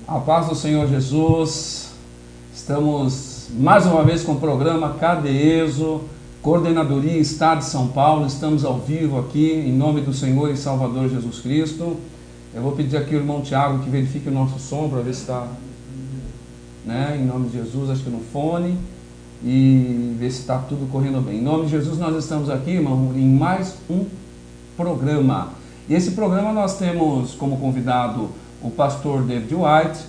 A paz do Senhor Jesus. Estamos mais uma vez com o programa CADEESO, Coordenadoria Estado de São Paulo. Estamos ao vivo aqui em nome do Senhor e Salvador Jesus Cristo. Eu vou pedir aqui ao irmão Tiago que verifique o nosso som para ver se está, em nome de Jesus, acho que no fone, e ver se está tudo correndo bem. Em nome de Jesus, nós estamos aqui, irmão, em mais um programa. E esse programa nós temos como convidado o pastor David White,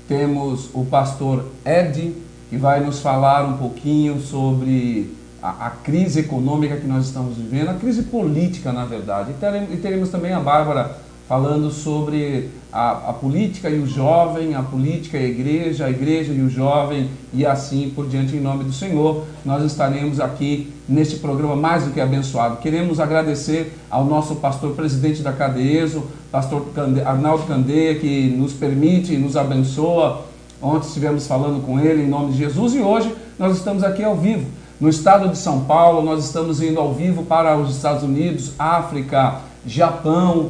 temos o pastor Ed, que vai nos falar um pouquinho sobre a crise econômica que nós estamos vivendo, a crise política, na verdade. E teremos também a Bárbara falando sobre a política e o jovem, a política e a igreja e o jovem, e assim por diante, em nome do Senhor. Nós estaremos aqui neste programa mais do que abençoado. Queremos agradecer ao nosso pastor presidente da CADEESO, pastor Arnaldo Candeia, que nos permite e nos abençoa. Ontem estivemos falando com ele em nome de Jesus, e hoje nós estamos aqui ao vivo no estado de São Paulo. Nós estamos indo ao vivo para os Estados Unidos, África, Japão.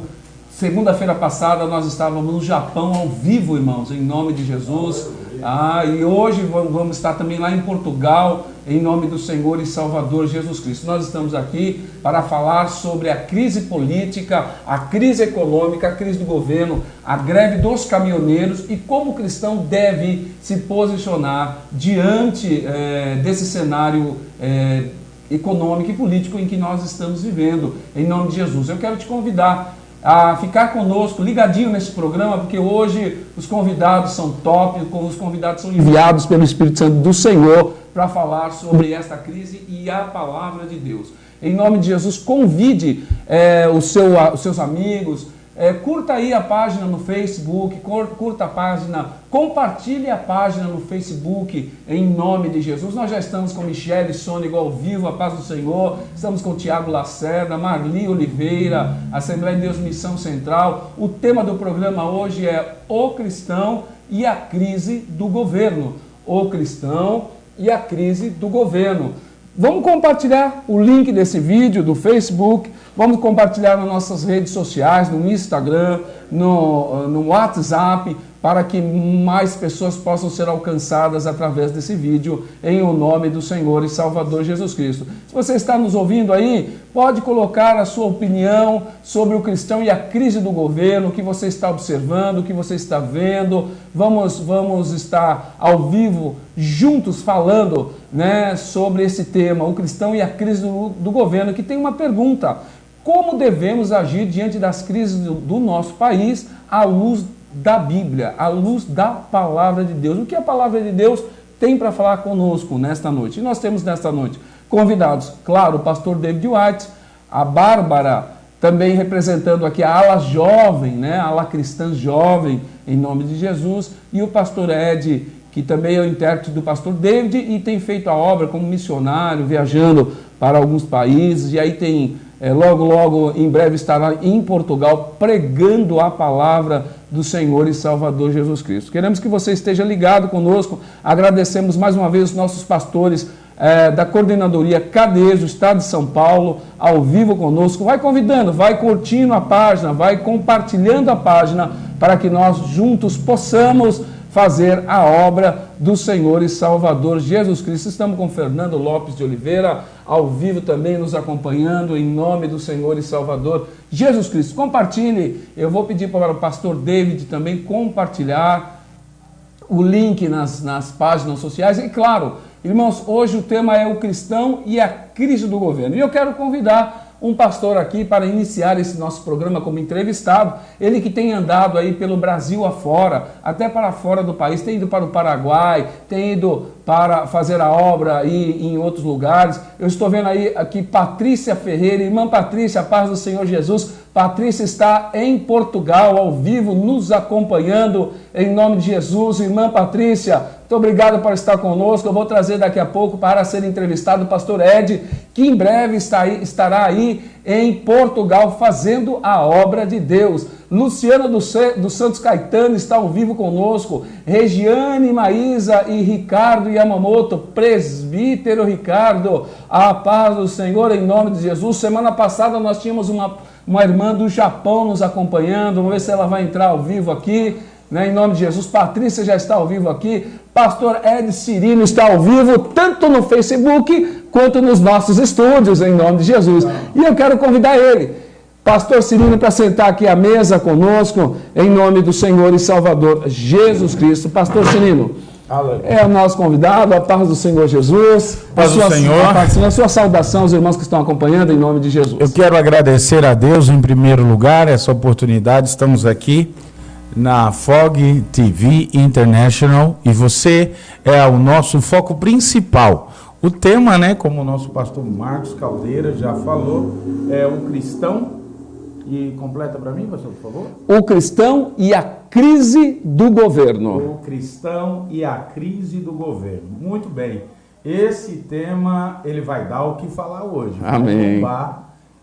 Segunda-feira passada nós estávamos no Japão ao vivo, irmãos, em nome de Jesus. E hoje vamos estar também lá em Portugal, em nome do Senhor e Salvador Jesus Cristo. Nós estamos aqui para falar sobre a crise política, a crise econômica, a crise do governo, a greve dos caminhoneiros e como o cristão deve se posicionar diante desse cenário econômico e político em que nós estamos vivendo, em nome de Jesus. Eu quero te convidar a ficar conosco, ligadinho nesse programa, porque hoje os convidados são top, os convidados são enviados pelo Espírito Santo do Senhor para falar sobre esta crise e a palavra de Deus. Em nome de Jesus, convide os seus amigos, curta aí a página no Facebook, curta a página, compartilhe a página no Facebook, em nome de Jesus. Nós já estamos com Michele Sônego ao vivo, a paz do Senhor, estamos com Tiago Lacerda, Marli Oliveira, Assembleia de Deus Missão Central. O tema do programa hoje é o cristão e a crise do governo. O cristão e a crise do governo. Vamos compartilhar o link desse vídeo do Facebook, vamos compartilhar nas nossas redes sociais, no Instagram, no WhatsApp, para que mais pessoas possam ser alcançadas através desse vídeo, em o nome do Senhor e Salvador Jesus Cristo. Se você está nos ouvindo aí, pode colocar a sua opinião sobre o cristão e a crise do governo, o que você está observando, o que você está vendo. Vamos estar ao vivo, juntos, falando sobre esse tema, o cristão e a crise do governo, que tem uma pergunta: como devemos agir diante das crises do nosso país à luz da Bíblia, à luz da Palavra de Deus? O que a Palavra de Deus tem para falar conosco nesta noite? E nós temos nesta noite convidados, claro, o pastor David White, a Bárbara, também representando aqui a ala jovem, a ala cristã jovem, em nome de Jesus, e o pastor Ed, que também é o intérprete do pastor David e tem feito a obra como missionário, viajando para alguns países, e aí tem, logo, em breve estará em Portugal pregando a palavra do Senhor e Salvador Jesus Cristo. Queremos que você esteja ligado conosco. Agradecemos mais uma vez os nossos pastores da Coordenadoria CADEESO, Estado de São Paulo, ao vivo conosco. Vai convidando, vai curtindo a página, vai compartilhando a página, para que nós juntos possamos fazer a obra do Senhor e Salvador Jesus Cristo. Estamos com Fernando Lopes de Oliveira, ao vivo também nos acompanhando, em nome do Senhor e Salvador Jesus Cristo. Compartilhe, eu vou pedir para o pastor David também compartilhar o link nas páginas sociais. E claro, irmãos, hoje o tema é o cristão e a crise do governo. E eu quero convidar um pastor aqui para iniciar esse nosso programa como entrevistado. Ele que tem andado aí pelo Brasil afora, até para fora do país, tem ido para o Paraguai, tem ido para fazer a obra aí em outros lugares. Eu estou vendo aí aqui Patrícia Ferreira, irmã Patrícia, a paz do Senhor Jesus. Patrícia está em Portugal, ao vivo, nos acompanhando, em nome de Jesus. Irmã Patrícia, muito obrigado por estar conosco. Eu vou trazer daqui a pouco para ser entrevistado o pastor Ed, que em breve estará aí em Portugal fazendo a obra de Deus. Luciana dos Santos Caetano está ao vivo conosco. Regiane, Maísa e Ricardo Yamamoto, presbítero Ricardo, a paz do Senhor em nome de Jesus. Semana passada nós tínhamos uma Uma irmã do Japão nos acompanhando. Vamos ver se ela vai entrar ao vivo aqui, né? Em nome de Jesus. Patrícia já está ao vivo aqui. Pastor Ed Cirino está ao vivo, tanto no Facebook quanto nos nossos estúdios, em nome de Jesus. E eu quero convidar ele, Pastor Cirino, para sentar aqui à mesa conosco, em nome do Senhor e Salvador Jesus Cristo. Pastor Cirino, é o nosso convidado, a paz do Senhor Jesus. Paz do Senhor. A sua saudação aos irmãos que estão acompanhando, em nome de Jesus. Eu quero agradecer a Deus, em primeiro lugar, essa oportunidade. Estamos aqui na FOG TV International e você é o nosso foco principal. O tema, né, como o nosso pastor Marcos Caldeira já falou, é o cristão. E completa para mim, pastor, por favor. O cristão e a crise do governo. O cristão e a crise do governo. Muito bem. Esse tema, ele vai dar o que falar hoje. Amém.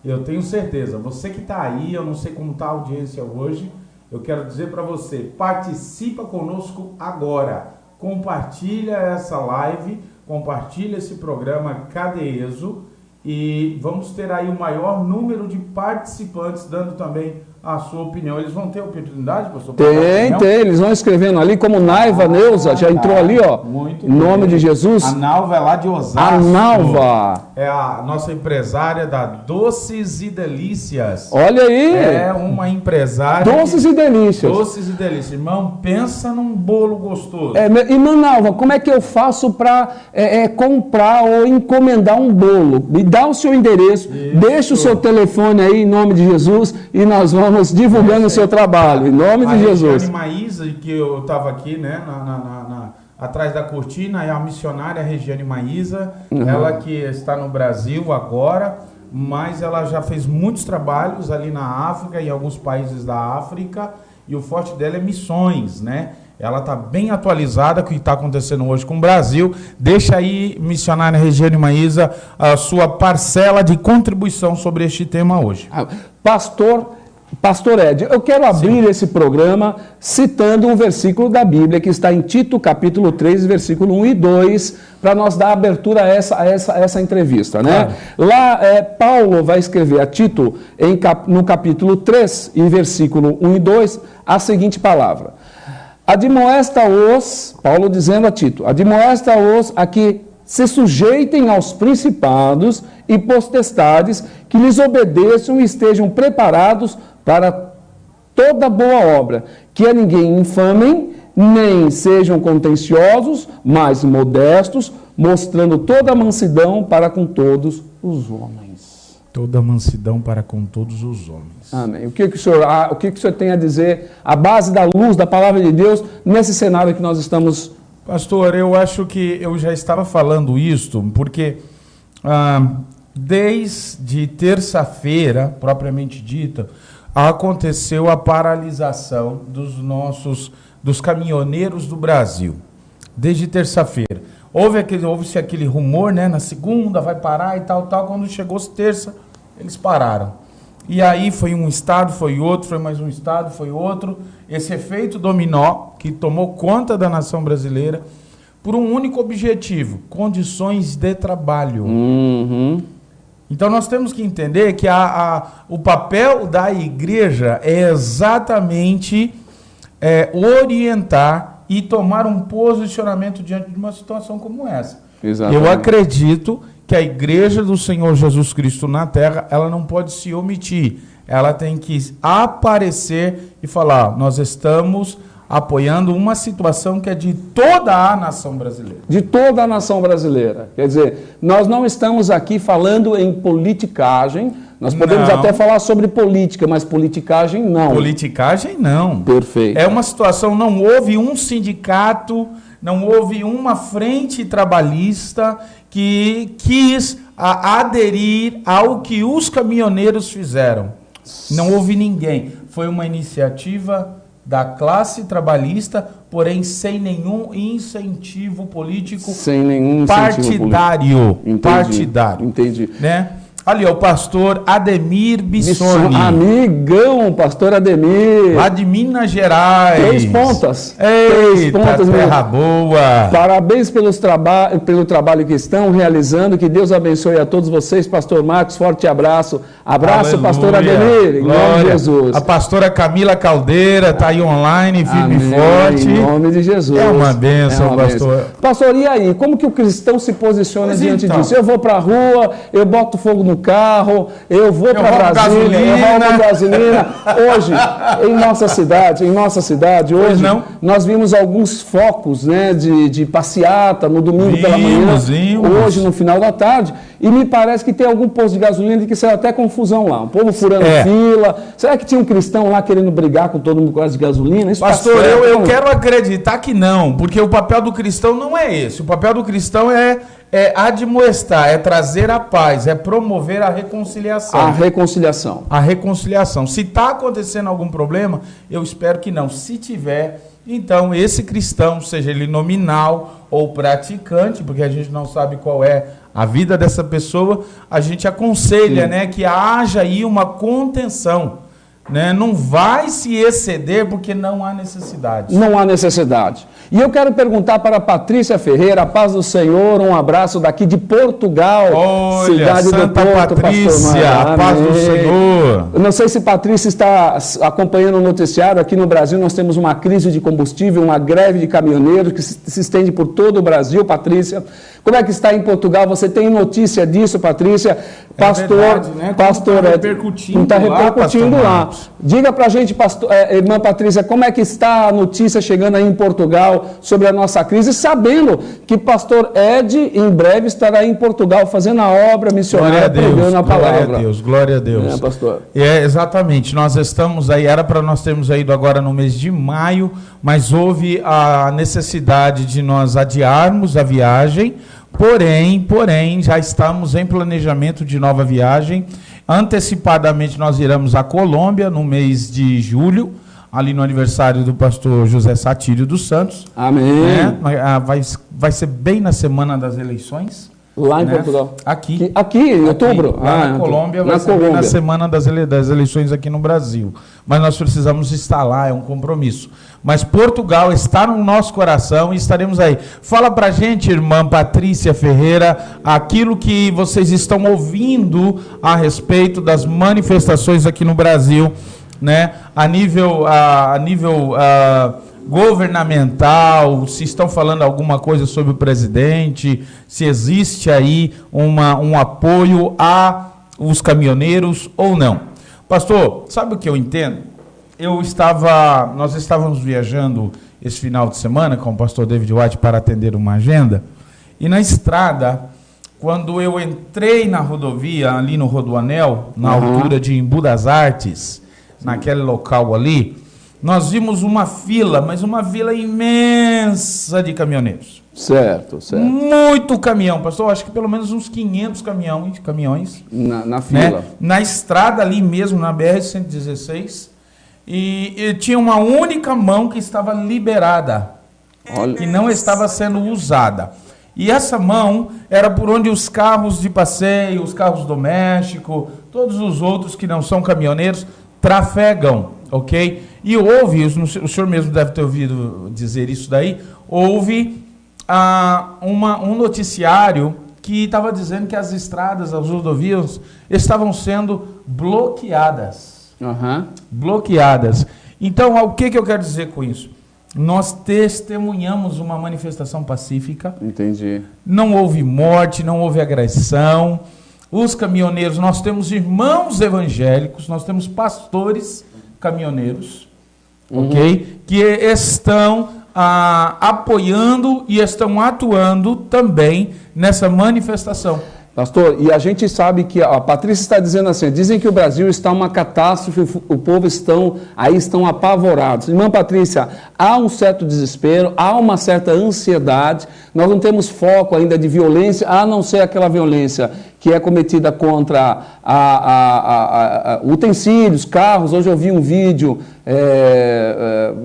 Eu tenho certeza. Você que está aí, eu não sei como está a audiência hoje, eu quero dizer para você, participa conosco agora. Compartilha essa live, compartilha esse programa Cadeeso. E vamos ter aí o maior número de participantes dando também a sua opinião. Eles vão ter oportunidade, pastor? Tem, eles vão escrevendo ali, como Naiva Neuza, já entrou ali, ó. Muito em nome de Jesus. A Nalva é lá de Osasco. A Nalva. É a nossa empresária da Doces e Delícias. Olha aí. É uma empresária. Doces e Delícias. Doces e Delícias. Irmão, pensa num bolo gostoso. Irmã Nalva, como é que eu faço para comprar ou encomendar um bolo? Me dá o seu endereço, deixa o seu telefone aí, em nome de Jesus, e nós vamos divulgando o seu trabalho, em nome de Jesus. A Regiane Maísa, que eu estava aqui, né, atrás da cortina, é a missionária Regiane Maísa, ela que está no Brasil agora, mas ela já fez muitos trabalhos ali na África, em alguns países da África, e o forte dela é missões, né? Ela está bem atualizada com o que está acontecendo hoje com o Brasil. Deixa aí, missionária Regiane Maísa, a sua parcela de contribuição sobre este tema hoje. Pastor Ed, eu quero abrir esse programa citando um versículo da Bíblia que está em Tito, capítulo 3, versículo 1 e 2, para nós dar abertura a essa entrevista, né? Lá, Paulo vai escrever a Tito, no capítulo 3, em versículo 1 e 2, a seguinte palavra. Admoesta-os, Paulo dizendo a Tito, admoesta-os a que se sujeitem aos principados e potestades, que lhes obedeçam e estejam preparados para toda boa obra, que a ninguém infamem, nem sejam contenciosos, mas modestos, mostrando toda a mansidão para com todos os homens. Toda mansidão para com todos os homens. Amém. O que o senhor tem a dizer, a base da luz da palavra de Deus, nesse cenário que nós estamos... Pastor, eu acho que eu já estava falando isto, porque desde terça-feira, propriamente dita, aconteceu a paralisação dos caminhoneiros do Brasil. Desde terça-feira. Houve-se aquele rumor, né? Na segunda vai parar e tal. Quando chegou terça, eles pararam. E aí foi um estado, foi outro, foi mais um estado, foi outro. Esse efeito dominó que tomou conta da nação brasileira por um único objetivo: condições de trabalho. Então nós temos que entender que o papel da igreja é exatamente orientar e tomar um posicionamento diante de uma situação como essa. Exatamente. Eu acredito que a igreja do Senhor Jesus Cristo na terra, ela não pode se omitir. Ela tem que aparecer e falar: nós estamos apoiando uma situação que é de toda a nação brasileira. De toda a nação brasileira. Quer dizer, nós não estamos aqui falando em politicagem, nós podemos até falar sobre política, mas politicagem não. Politicagem não. Perfeito. É uma situação, não houve um sindicato, não houve uma frente trabalhista que quis aderir ao que os caminhoneiros fizeram. Não houve ninguém. Foi uma iniciativa da classe trabalhista, porém sem nenhum incentivo político, sem nenhum partidário. Entendi. Partidário. Entendi. Né? Ali, ó, o pastor Ademir Bissoni. Amigão, pastor Ademir. Lá de Minas Gerais. 3 pontas. Eita, 3 pontas, terra boa. Parabéns pelo trabalho que estão realizando. Que Deus abençoe a todos vocês. Pastor Marcos, forte abraço. Abraço, Aleluia. pastor Ademir. Em nome de Jesus. A pastora Camila Caldeira está aí online, firme e forte. Em nome de Jesus. É uma bênção, pastor. Pastor, e aí? Como que o cristão se posiciona diante então disso? Eu vou para a rua, eu boto fogo no carro, eu vou para Brasília, eu roubo gasolina. Hoje, em nossa cidade, hoje, nós vimos alguns focos, né, de passeata no domingo pela manhã, hoje no final da tarde, e me parece que tem algum posto de gasolina que saiu até confusão lá, um povo furando fila. Será que tinha um cristão lá querendo brigar com todo mundo por causa de gasolina? Isso pastor, eu quero acreditar que não, porque o papel do cristão não é esse. O papel do cristão é admoestar, é trazer a paz, é promover a reconciliação. A reconciliação. A reconciliação. Se está acontecendo algum problema, eu espero que não. Se tiver, então esse cristão, seja ele nominal ou praticante, porque a gente não sabe qual é a vida dessa pessoa, a gente aconselha, né, que haja aí uma contenção. Né? Não vai se exceder porque não há necessidade. Não há necessidade. E eu quero perguntar para a Patrícia Ferreira, a paz do Senhor, um abraço daqui de Portugal. Olha, cidade Santa do Porto, Patrícia, a paz do Senhor. Eu não sei se Patrícia está acompanhando o noticiário. Aqui no Brasil nós temos uma crise de combustível, uma greve de caminhoneiros que se estende por todo o Brasil, Patrícia. Como é que está em Portugal? Você tem notícia disso, Patrícia? Pastor, verdade, né? pastor, está repercutindo lá. Diga para a gente, irmã Patrícia, como é que está a notícia chegando aí em Portugal sobre a nossa crise, sabendo que pastor Ed em breve estará em Portugal fazendo a obra missionária, pregando a palavra. Glória a Deus. Pastor. Exatamente, nós estamos aí, era para nós termos ido agora no mês de maio, mas houve a necessidade de nós adiarmos a viagem, porém, já estamos em planejamento de nova viagem. Antecipadamente nós iremos à Colômbia no mês de julho, ali no aniversário do pastor José Satírio dos Santos. Amém. Vai ser bem na semana das eleições. Lá em Portugal? Aqui, em outubro? Lá na Colômbia, vai ser bem na semana das eleições aqui no Brasil. Mas nós precisamos estar lá, é um compromisso. Mas Portugal está no nosso coração e estaremos aí. Fala pra gente, irmã Patrícia Ferreira, aquilo que vocês estão ouvindo a respeito das manifestações aqui no Brasil, né? A nível governamental, se estão falando alguma coisa sobre o presidente, se existe aí um apoio aos caminhoneiros ou não. Pastor, sabe o que eu entendo? Nós estávamos viajando esse final de semana com o pastor David White para atender uma agenda, e na estrada, quando eu entrei na rodovia, ali no Rodoanel, na altura de Embu das Artes, naquele local ali, nós vimos uma fila, mas uma fila imensa de caminhoneiros. Certo. Muito caminhão, pastor, acho que pelo menos uns 500 caminhões. Na fila. Né? Na estrada ali mesmo, na BR-116, e tinha uma única mão que estava liberada, que não estava sendo usada. E essa mão era por onde os carros de passeio, os carros domésticos, todos os outros que não são caminhoneiros, trafegam, ok? E houve, o senhor mesmo deve ter ouvido dizer isso daí, houve um noticiário que estava dizendo que as estradas, as rodovias, estavam sendo bloqueadas. Bloqueadas. Então, o que eu quero dizer com isso? Nós testemunhamos uma manifestação pacífica. Entendi. Não houve morte, não houve agressão. Os caminhoneiros, nós temos irmãos evangélicos, nós temos pastores caminhoneiros, ok? Que estão apoiando e estão atuando também nessa manifestação. Pastor, e a gente sabe que a Patrícia está dizendo assim, dizem que o Brasil está uma catástrofe, o povo estão apavorados. Irmã Patrícia, há um certo desespero, há uma certa ansiedade, nós não temos foco ainda de violência, a não ser aquela violência que é cometida contra utensílios, carros. Hoje eu vi um vídeo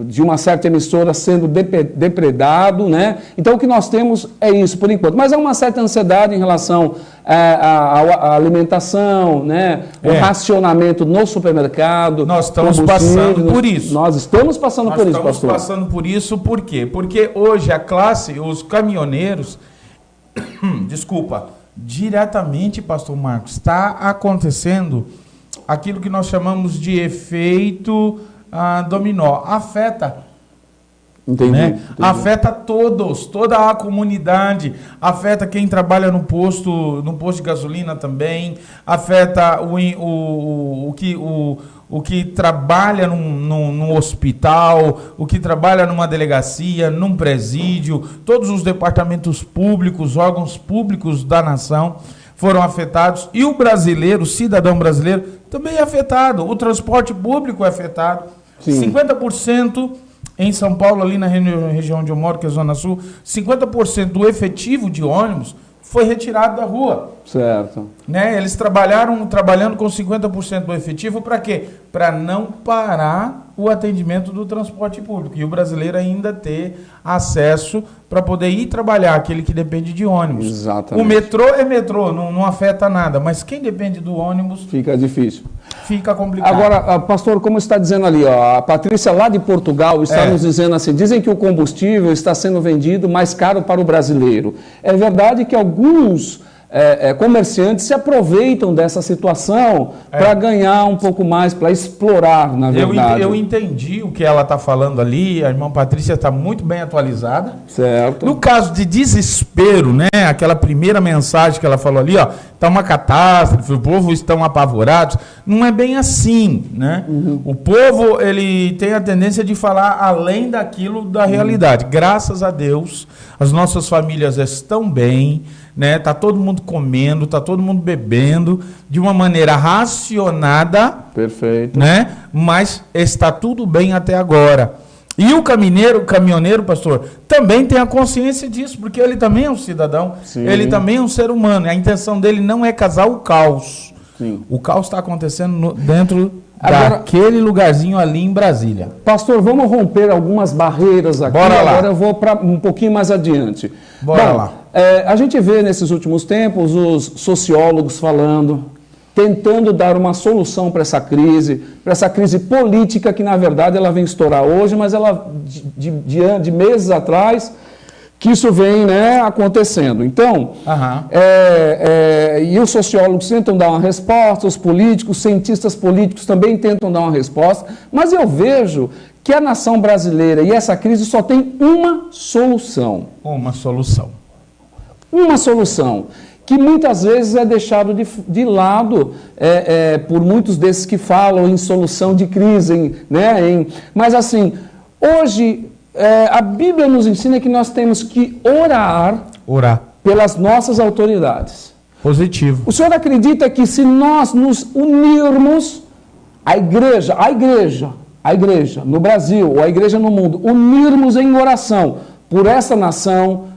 de uma certa emissora sendo depredado, né? Então o que nós temos é isso por enquanto. Mas há uma certa ansiedade em relação à alimentação, né? O racionamento no supermercado. Nós estamos passando por isso. Nós estamos passando por isso, pastor. Nós estamos passando por isso por quê? Porque hoje a classe, os caminhoneiros, desculpa, diretamente, pastor Marcos, está acontecendo aquilo que nós chamamos de efeito dominó. Afeta. Entendi, né? entendi. Afeta toda a comunidade, afeta quem trabalha no posto de gasolina também, afeta o que trabalha num hospital, o que trabalha numa delegacia, num presídio, todos os departamentos públicos, órgãos públicos da nação foram afetados, e o brasileiro, o cidadão brasileiro, também é afetado. O transporte público é afetado. Sim. 50% em São Paulo, ali na região onde eu moro, que é a Zona Sul, 50% do efetivo de ônibus foi retirado da rua. Certo. Né? Eles trabalhando com 50% do efetivo, para quê? Para não parar o atendimento do transporte público. E o brasileiro ainda ter acesso para poder ir trabalhar, aquele que depende de ônibus. Exatamente. O metrô é metrô, não afeta nada, mas quem depende do ônibus... Fica difícil. Fica complicado. Agora, pastor, como está dizendo ali, ó, a Patrícia lá de Portugal está nos dizendo assim, dizem que o combustível está sendo vendido mais caro para o brasileiro. É verdade que alguns comerciantes se aproveitam dessa situação para ganhar um pouco mais, para explorar, na verdade. Eu entendi o que ela está falando ali, a irmã Patrícia está muito bem atualizada. Certo. No caso de desespero, né, aquela primeira mensagem que ela falou ali, ó, está uma catástrofe, o povo estão apavorados, não é bem assim, né? Uhum. O povo, ele tem a tendência de falar além daquilo da realidade. Graças a Deus, as nossas famílias estão bem, né? Tá todo mundo comendo, tá todo mundo bebendo de uma maneira racionada. Perfeito. Né? Mas está tudo bem até agora. E o caminhoneiro, pastor, também tem a consciência disso, porque ele também é um cidadão, Sim. Ele também é um ser humano. A intenção dele não é causar o caos. Sim. O caos está acontecendo dentro daquele lugarzinho ali em Brasília. Pastor, vamos romper algumas barreiras aqui. Bora lá. Agora eu vou para um pouquinho mais adiante. Bora lá. A gente vê nesses últimos tempos os sociólogos falando, tentando dar uma solução para essa crise política que, na verdade, ela vem estourar hoje, mas ela, de meses atrás, que isso vem, né, acontecendo. Então, e os sociólogos tentam dar uma resposta, os políticos, cientistas políticos também tentam dar uma resposta, mas eu vejo que a nação brasileira e essa crise só tem uma solução. Uma solução. Uma solução, que muitas vezes é deixado de lado por muitos desses que falam em solução de crise, mas assim, hoje a Bíblia nos ensina que nós temos que orar pelas nossas autoridades. Positivo. O senhor acredita que se nós nos unirmos, a igreja no Brasil, ou a igreja no mundo, unirmos em oração por essa nação,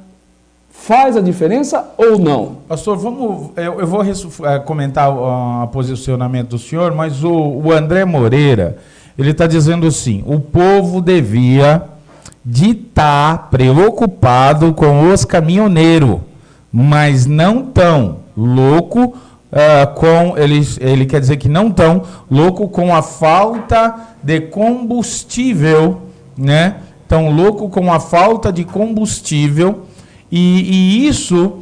faz a diferença ou não? Pastor, eu vou comentar o posicionamento do senhor, mas o André Moreira, ele está dizendo assim, o povo devia de estar preocupado com os caminhoneiros, mas não tão louco ele quer dizer que não tão louco com a falta de combustível, né? Tão louco com a falta de combustível. E isso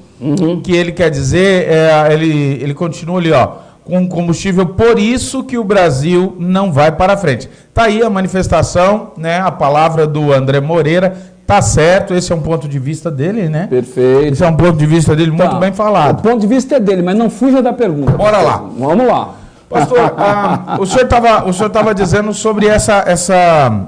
que ele quer dizer, ele continua ali, ó, com combustível, por isso que o Brasil não vai para frente. Tá aí a manifestação, né, a palavra do André Moreira, tá certo, esse é um ponto de vista dele, né? Perfeito. Esse é um ponto de vista dele muito bem falado. O ponto de vista é dele, mas não fuja da pergunta. Bora lá. Vamos lá. Pastor, o senhor estava dizendo sobre essa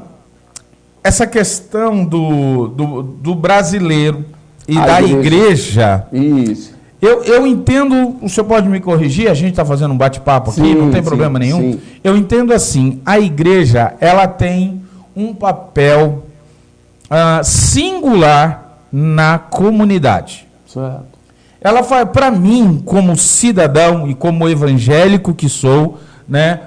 questão do brasileiro e da igreja. Isso. Eu entendo, o senhor pode me corrigir, a gente está fazendo um bate-papo aqui, não tem problema nenhum. Sim. Eu entendo assim, a igreja, ela tem um papel singular na comunidade. Certo. ela faz, para mim, como cidadão e como evangélico que sou, né,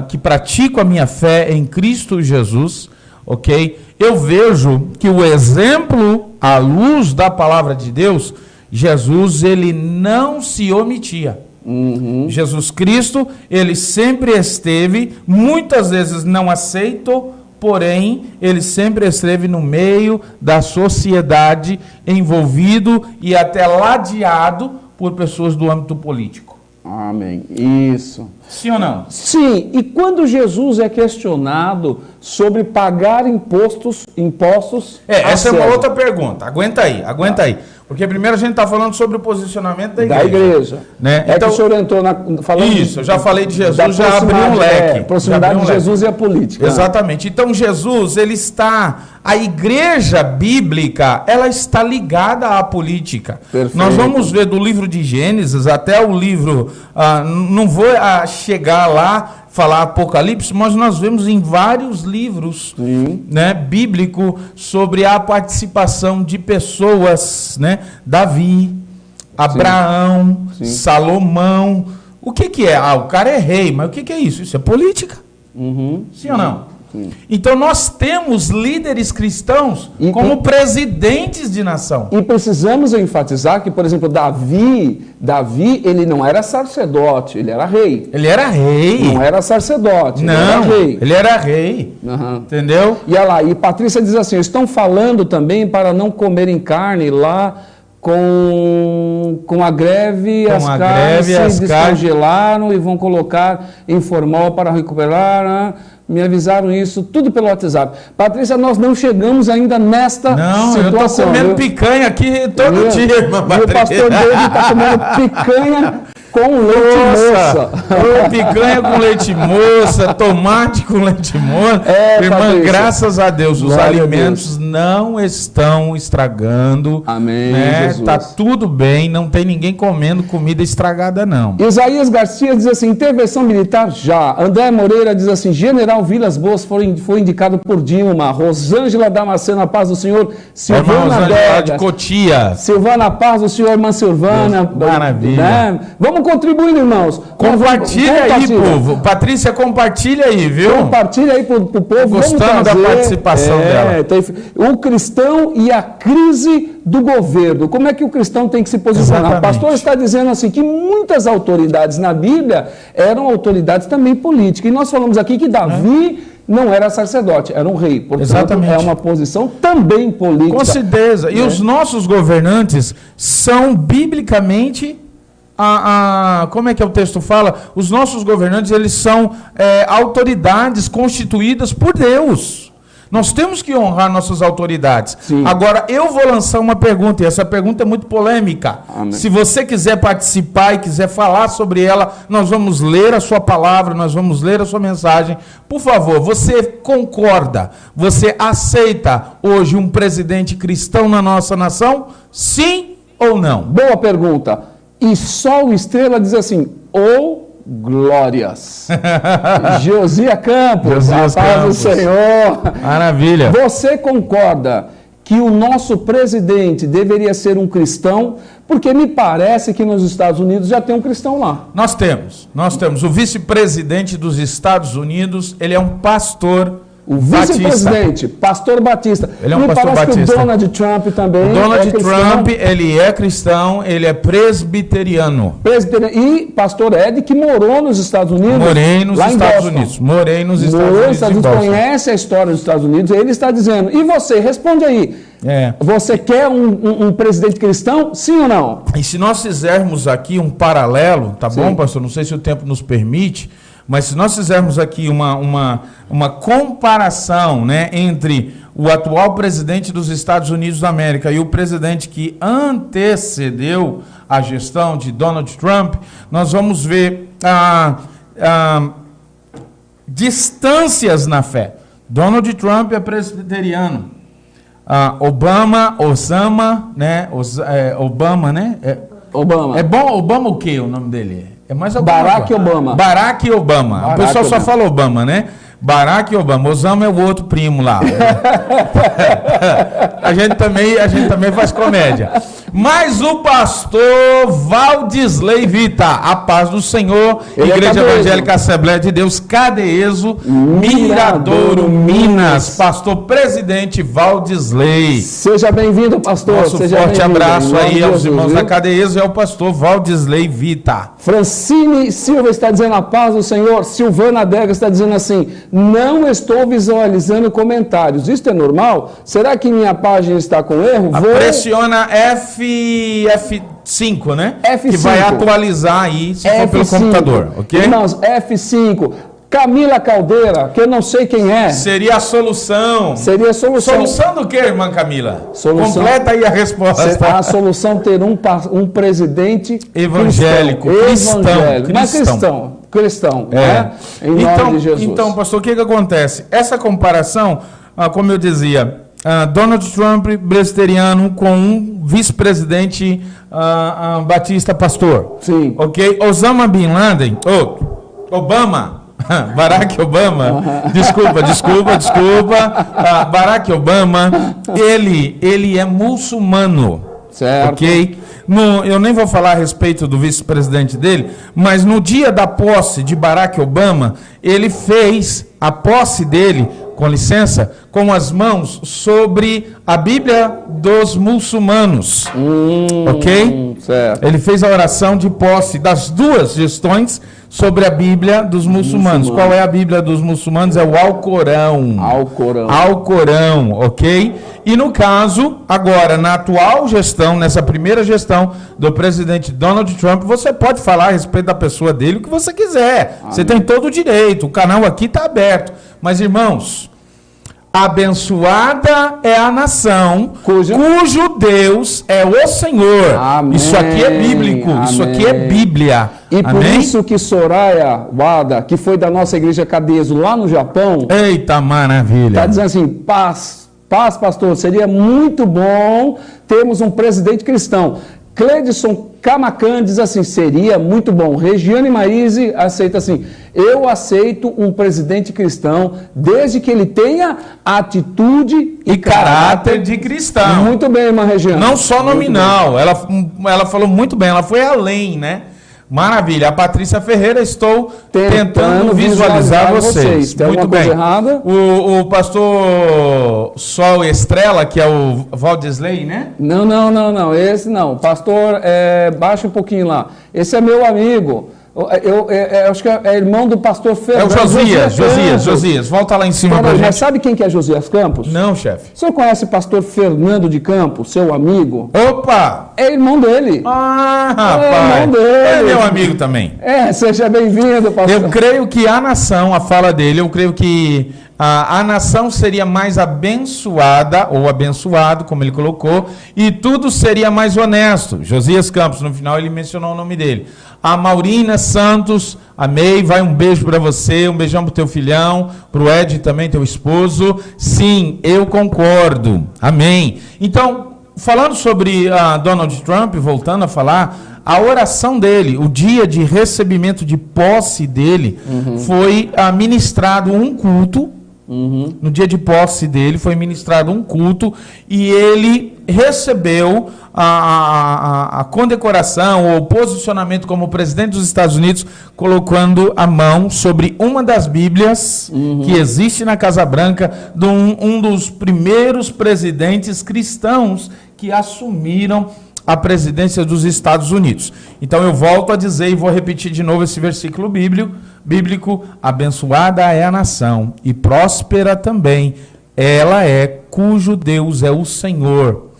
que pratico a minha fé em Cristo Jesus, ok? Eu vejo que o exemplo, à luz da palavra de Deus, Jesus, ele não se omitia. Jesus Cristo, ele sempre esteve, muitas vezes não aceito, porém, ele sempre esteve no meio da sociedade, envolvido e até ladeado por pessoas do âmbito político. Amém. Isso. Sim ou não? Sim, e quando Jesus é questionado sobre pagar impostos essa é uma outra pergunta. Aguenta aí. Porque primeiro a gente está falando sobre o posicionamento da igreja. Né? Então, que o senhor entrou falando... Isso, eu já falei de Jesus, já abri um leque. Proximidade de Jesus e a política. Exatamente. Então Jesus, ele está... A igreja bíblica, ela está ligada à política. Perfeito. Nós vamos ver do livro de Gênesis até o livro... não vou chegar lá... falar Apocalipse, mas nós vemos em vários livros, né, bíblicos sobre a participação de pessoas, né, Davi, Abraão, Salomão. O que é? O cara é rei, mas o que é isso? Isso é política. Sim ou não? Sim. Então nós temos líderes cristãos como presidentes de nação. E precisamos enfatizar que, por exemplo, Davi, ele não era sacerdote, ele era rei. Ele era rei. Não era sacerdote, não, ele era rei. Ele era rei. Entendeu? E olha lá, e Patrícia diz assim, estão falando também para não comerem carne lá com a greve, as carnes se descongelaram e vão colocar em formal para recuperar, né? Me avisaram isso, tudo pelo WhatsApp. Patrícia, nós não chegamos ainda nesta situação. Eu estou comendo picanha aqui todo dia, irmã Patrícia. E o pastor David está comendo picanha com leite moça. Picanha com leite moça, tomate com leite moça. Irmã, Patrícia, graças a Deus, os alimentos não estão estragando. Amém, né? Jesus. Tá tudo bem, não tem ninguém comendo comida estragada, não. Isaías Garcia diz assim, intervenção militar já. André Moreira diz assim, General Vilas Boas foi indicado por Dilma. Rosângela Damasceno, a paz do Senhor. Silvana de Cotia. Silvana, paz do Senhor, irmã Silvana. Maravilha. Né? Vamos contribuir, irmãos. Compartilha aí, povo. Patrícia, compartilha aí, viu? Compartilha aí pro povo. Gostando da participação dela. O cristão e a crise do governo. Como é que o cristão tem que se posicionar? Exatamente. O pastor está dizendo assim que muitas autoridades na Bíblia eram autoridades também políticas. E nós falamos aqui que Davi não era sacerdote, era um rei. Portanto, exatamente, é uma posição também política. Com certeza. E os nossos governantes são biblicamente... como é que o texto fala? Os nossos governantes, eles são autoridades constituídas por Deus. Nós temos que honrar nossas autoridades. Sim. Agora, eu vou lançar uma pergunta, e essa pergunta é muito polêmica. Amém. Se você quiser participar e quiser falar sobre ela, nós vamos ler a sua palavra, nós vamos ler a sua mensagem. Por favor, você concorda, você aceita hoje um presidente cristão na nossa nação? Sim ou não? Boa pergunta. E Sol Estrela diz assim, glórias. Josia Campos, a paz do Senhor. Maravilha. Você concorda que o nosso presidente deveria ser um cristão? Porque me parece que nos Estados Unidos já tem um cristão lá. Nós temos. O vice-presidente dos Estados Unidos, ele é um pastor O vice-presidente, pastor Batista. Ele é um pastor Batista. Que o Donald Trump também o Donald Trump, ele é cristão, ele é presbiteriano. E pastor Ed, que morou nos Estados Unidos. Morei nos Estados Unidos. A gente conhece a história dos Estados Unidos. Ele está dizendo, e você? Responde aí. Você quer um presidente cristão? Sim ou não? E se nós fizermos aqui um paralelo, tá bom, pastor? Não sei se o tempo nos permite, mas se nós fizermos aqui uma comparação, né, entre o atual presidente dos Estados Unidos da América e o presidente que antecedeu a gestão de Donald Trump, nós vamos ver distâncias na fé. Donald Trump é presbiteriano. Osama, né? Obama, né? Obama. É bom, Obama o quê? O nome dele é mais Barack Obama. Barack Obama. O pessoal só fala Obama, né? Barack Obama. Osama é o outro primo lá. a gente também faz comédia. Mas o pastor Valdisley Vita, a paz do Senhor, Ele Igreja é Evangélica Assembleia de Deus, Cadeeso, Miradouro, Minas. Pastor presidente Valdisley. Seja bem-vindo, pastor. Nosso Seja forte abraço aí aos irmãos da viu? Cadeeso e ao pastor Valdisley Vita. Francine Silva está dizendo a paz do Senhor. Silvana Dega está dizendo assim: não estou visualizando comentários. Isso é normal? Será que minha página está com erro? Pressiona F5, né? F5. Que vai atualizar aí, se for pelo computador, ok? Irmãos, F5. Camila Caldeira, que eu não sei quem é. Seria a solução. Seria a solução. Solução do que, irmã Camila? Solução. Completa aí a resposta. A solução ter um presidente evangélico, cristão. Mas cristão, né? Em nome de Jesus. Então, pastor, o que acontece? Essa comparação, como eu dizia, Donald Trump presbiteriano com um vice-presidente batista pastor. Sim. Ok? Osama Bin Laden, Obama, Barack Obama, desculpa, Barack Obama, ele é muçulmano. Certo. Ok? Eu nem vou falar a respeito do vice-presidente dele, mas no dia da posse de Barack Obama, ele fez a posse dele, com licença, com as mãos sobre a Bíblia dos muçulmanos. Ok? Certo. Ele fez a oração de posse das duas gestões sobre a Bíblia dos muçulmanos. Qual é a Bíblia dos muçulmanos? É o Alcorão. Alcorão, ok? E no caso, agora, na atual gestão, nessa primeira gestão do presidente Donald Trump, você pode falar a respeito da pessoa dele o que você quiser. Amém. Você tem todo o direito. O canal aqui está aberto. Mas, irmãos, abençoada é a nação cujo Deus é o Senhor. Amém. Isso aqui é bíblico. Amém. Isso aqui é Bíblia. E por isso que Soraya Wada, que foi da nossa igreja Cadeeso lá no Japão... Eita, maravilha! Está dizendo assim, paz, pastor, seria muito bom termos um presidente cristão. Cledson Camacan diz assim, seria muito bom. Regiane Marise aceita assim, eu aceito um presidente cristão desde que ele tenha atitude e caráter de cristão. Muito bem, irmã Regiane. Não só nominal, ela falou muito bem, ela foi além, né? Maravilha. A Patrícia Ferreira, estou tentando visualizar vocês. Tem muito alguma bem. Coisa errada? O pastor Sol Estrela, que é o Valdisley, né? Não. Esse não. Pastor, baixa um pouquinho lá. Esse é meu amigo. Eu acho que é irmão do pastor Fernando. É o Josias. Volta lá em cima pra gente. Mas sabe quem que é Josias Campos? Não, chefe. O senhor conhece o pastor Fernando de Campos, seu amigo? Opa! É irmão dele. Rapaz. É irmão dele. É meu amigo também. Seja bem-vindo, pastor. Eu creio que a nação, a fala dele, eu creio que a nação seria mais abençoada, ou abençoado, como ele colocou, e tudo seria mais honesto. Josias Campos, no final ele mencionou o nome dele. A Maurina Santos, amei, vai um beijo para você, um beijão pro teu filhão, pro Ed também, teu esposo. Sim, eu concordo, amém. Então, falando sobre Donald Trump, voltando a falar, a oração dele, o dia de recebimento de posse dele, foi ministrado um culto. No dia de posse dele foi ministrado um culto e ele recebeu a condecoração ou posicionamento como presidente dos Estados Unidos, colocando a mão sobre uma das Bíblias que existe na Casa Branca de um dos primeiros presidentes cristãos que assumiram a presidência dos Estados Unidos. Então eu volto a dizer e vou repetir de novo esse versículo bíblico, abençoada é a nação e próspera também ela é cujo Deus é o Senhor.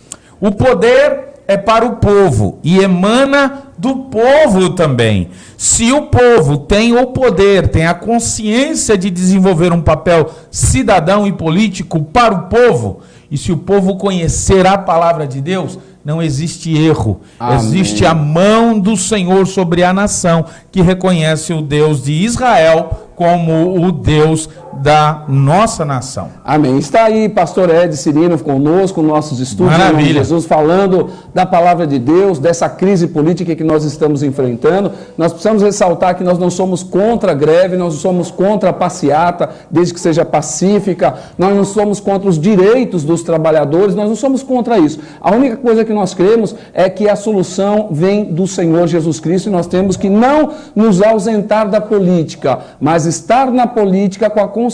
O poder é para o povo e emana do povo também. Se o povo tem o poder, tem a consciência de desenvolver um papel cidadão e político para o povo, e se o povo conhecer a palavra de Deus, não existe erro. Amém. Existe a mão do Senhor sobre a nação que reconhece o Deus de Israel como o Deus da nossa nação. Amém. Está aí pastor Ed Cirino conosco, nossos estudos, em nome de Jesus, falando da palavra de Deus, dessa crise política que nós estamos enfrentando. Nós precisamos ressaltar que nós não somos contra a greve, nós não somos contra a passeata, desde que seja pacífica, nós não somos contra os direitos dos trabalhadores, nós não somos contra isso. A única coisa que nós cremos é que a solução vem do Senhor Jesus Cristo e nós temos que não nos ausentar da política, mas estar na política com a consciência,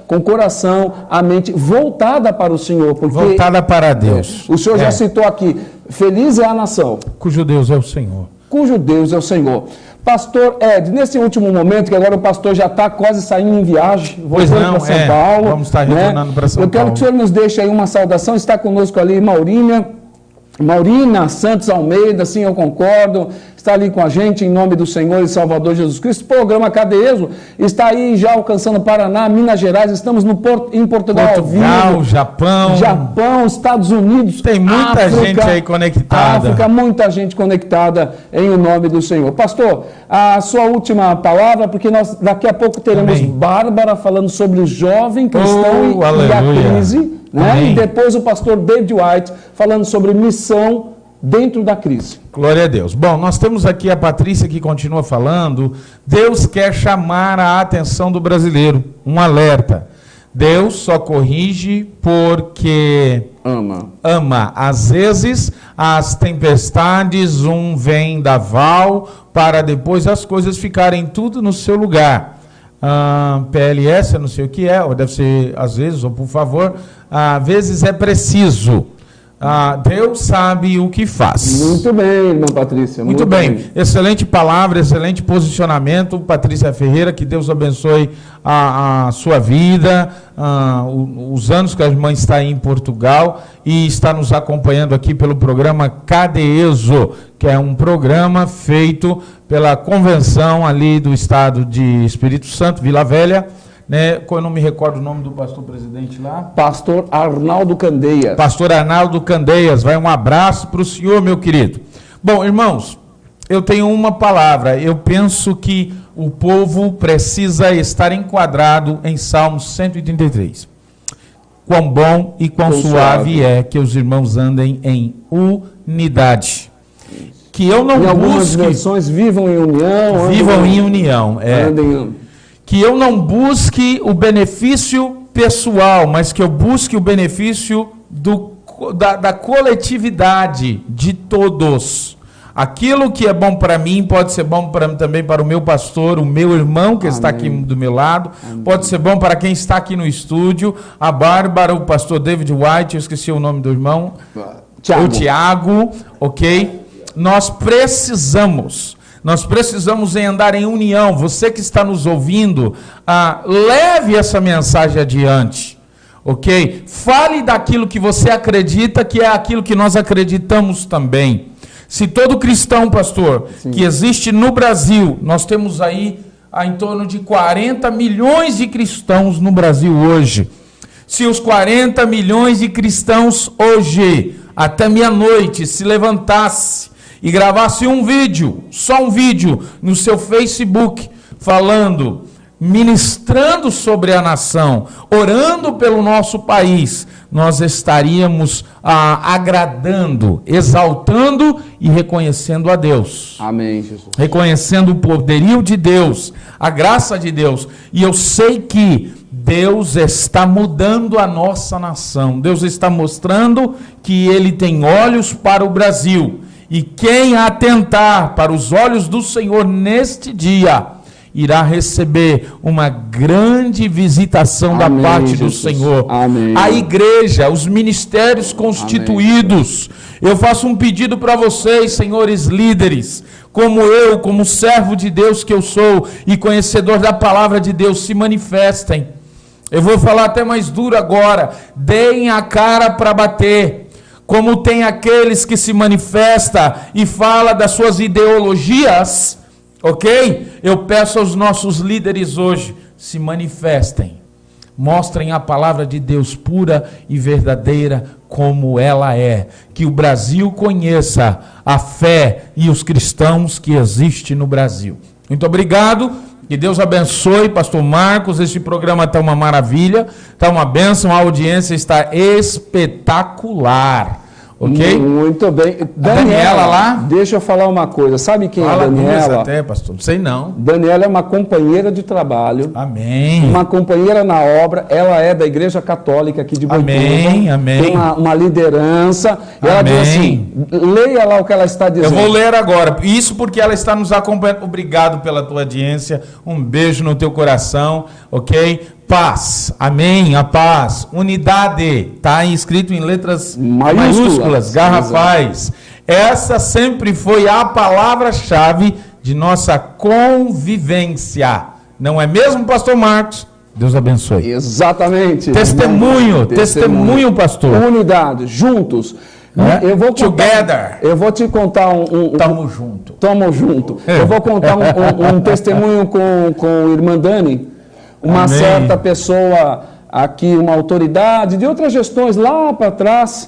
com o coração, a mente voltada para o Senhor. Porque, voltada para Deus. O Senhor já citou aqui, feliz é a nação cujo Deus é o Senhor. Cujo Deus é o Senhor. Pastor Ed, nesse último momento, que agora o pastor já está quase saindo em viagem, voltando para São Paulo. Vamos estar retornando para São Paulo. Eu quero que o senhor nos deixe aí uma saudação. Está conosco ali Maurina Santos Almeida, sim, eu concordo, está ali com a gente em nome do Senhor e Salvador Jesus Cristo. O programa CADEESO está aí já alcançando Paraná, Minas Gerais, estamos em Portugal ao vivo. Japão, Estados Unidos, tem muita África, gente aí conectada. África, muita gente conectada em o nome do Senhor. Pastor, a sua última palavra, porque nós daqui a pouco teremos Bárbara falando sobre o jovem cristão e a crise. Né? E depois o pastor David White falando sobre missão dentro da crise. Glória a Deus. Bom, nós temos aqui a Patrícia que continua falando. Deus quer chamar a atenção do brasileiro. Um alerta. Deus só corrige porque ama. Às vezes, as tempestades, um vendaval, para depois as coisas ficarem tudo no seu lugar. PLS, eu não sei o que é, ou deve ser às vezes, ou por favor, às vezes é preciso. Deus sabe o que faz. Muito bem, irmã Patrícia. Muito bem. Excelente palavra, excelente posicionamento, Patrícia Ferreira, que Deus abençoe a sua vida, os anos que a irmã está aí em Portugal e está nos acompanhando aqui pelo programa CADEESO, que é um programa feito pela convenção ali do estado de Espírito Santo, Vila Velha, né? Eu não me recordo o nome do pastor presidente lá. Pastor Arnaldo Candeias. Pastor Arnaldo Candeias, vai um abraço para o senhor, meu querido. Bom, irmãos, eu tenho uma palavra. Eu penso que o povo precisa estar enquadrado em Salmos 133. Quão bom e quão suave é que os irmãos andem em unidade. Que eu não busque... algumas versões vivam em união. Vivam em união, que eu não busque o benefício pessoal, mas que eu busque o benefício da coletividade de todos. Aquilo que é bom para mim pode ser bom também para o meu pastor, o meu irmão que está aqui do meu lado, pode ser bom para quem está aqui no estúdio, a Bárbara, o pastor David White, eu esqueci o nome do irmão, o Tiago, ok? Nós precisamos em andar em união. Você que está nos ouvindo, leve essa mensagem adiante, ok? Fale daquilo que você acredita, que é aquilo que nós acreditamos também. Se todo cristão, pastor, que existe no Brasil, nós temos aí em torno de 40 milhões de cristãos no Brasil hoje. Se os 40 milhões de cristãos hoje, até meia-noite, se levantasse e gravasse um vídeo, só um vídeo, no seu Facebook, falando, ministrando sobre a nação, orando pelo nosso país, nós estaríamos agradando, exaltando e reconhecendo a Deus. Amém, Jesus. Reconhecendo o poderio de Deus, a graça de Deus. E eu sei que Deus está mudando a nossa nação. Deus está mostrando que Ele tem olhos para o Brasil. E quem atentar para os olhos do Senhor neste dia, irá receber uma grande visitação da parte do Senhor. Amém. A igreja, os ministérios constituídos. Eu faço um pedido para vocês, senhores líderes, como eu, como servo de Deus que eu sou e conhecedor da palavra de Deus, se manifestem. Eu vou falar até mais duro agora. Deem a cara para bater. Como tem aqueles que se manifestam e falam das suas ideologias, ok? Eu peço aos nossos líderes hoje, se manifestem. Mostrem a palavra de Deus pura e verdadeira como ela é. Que o Brasil conheça a fé e os cristãos que existem no Brasil. Muito obrigado. Que Deus abençoe, pastor Marcos. Este programa está uma maravilha, está uma bênção, a audiência está espetacular. Ok? Muito bem. Daniela lá? Deixa eu falar uma coisa. Sabe quem Fala é Daniela? até, pastor. Não sei não. Daniela é uma companheira de trabalho. Amém. Uma companheira na obra. Ela é da Igreja Católica aqui de Boituva. Amém, amém. Tem uma liderança. E ela diz assim, leia lá o que ela está dizendo. Eu vou ler agora. Isso porque ela está nos acompanhando. Obrigado pela tua audiência. Um beijo no teu coração. Ok? Paz, amém, a paz, unidade, está escrito em letras maiúsculas, garrafais. Essa sempre foi a palavra-chave de nossa convivência. Não é mesmo, pastor Marcos? Deus abençoe. Exatamente. Testemunho, pastor. Unidade, juntos. É? Together. Eu vou te contar Tamo junto. Tamo junto. Eu vou contar um testemunho com a irmã Dani. Uma Amém. certa pessoa aqui, uma autoridade de outras gestões lá para trás,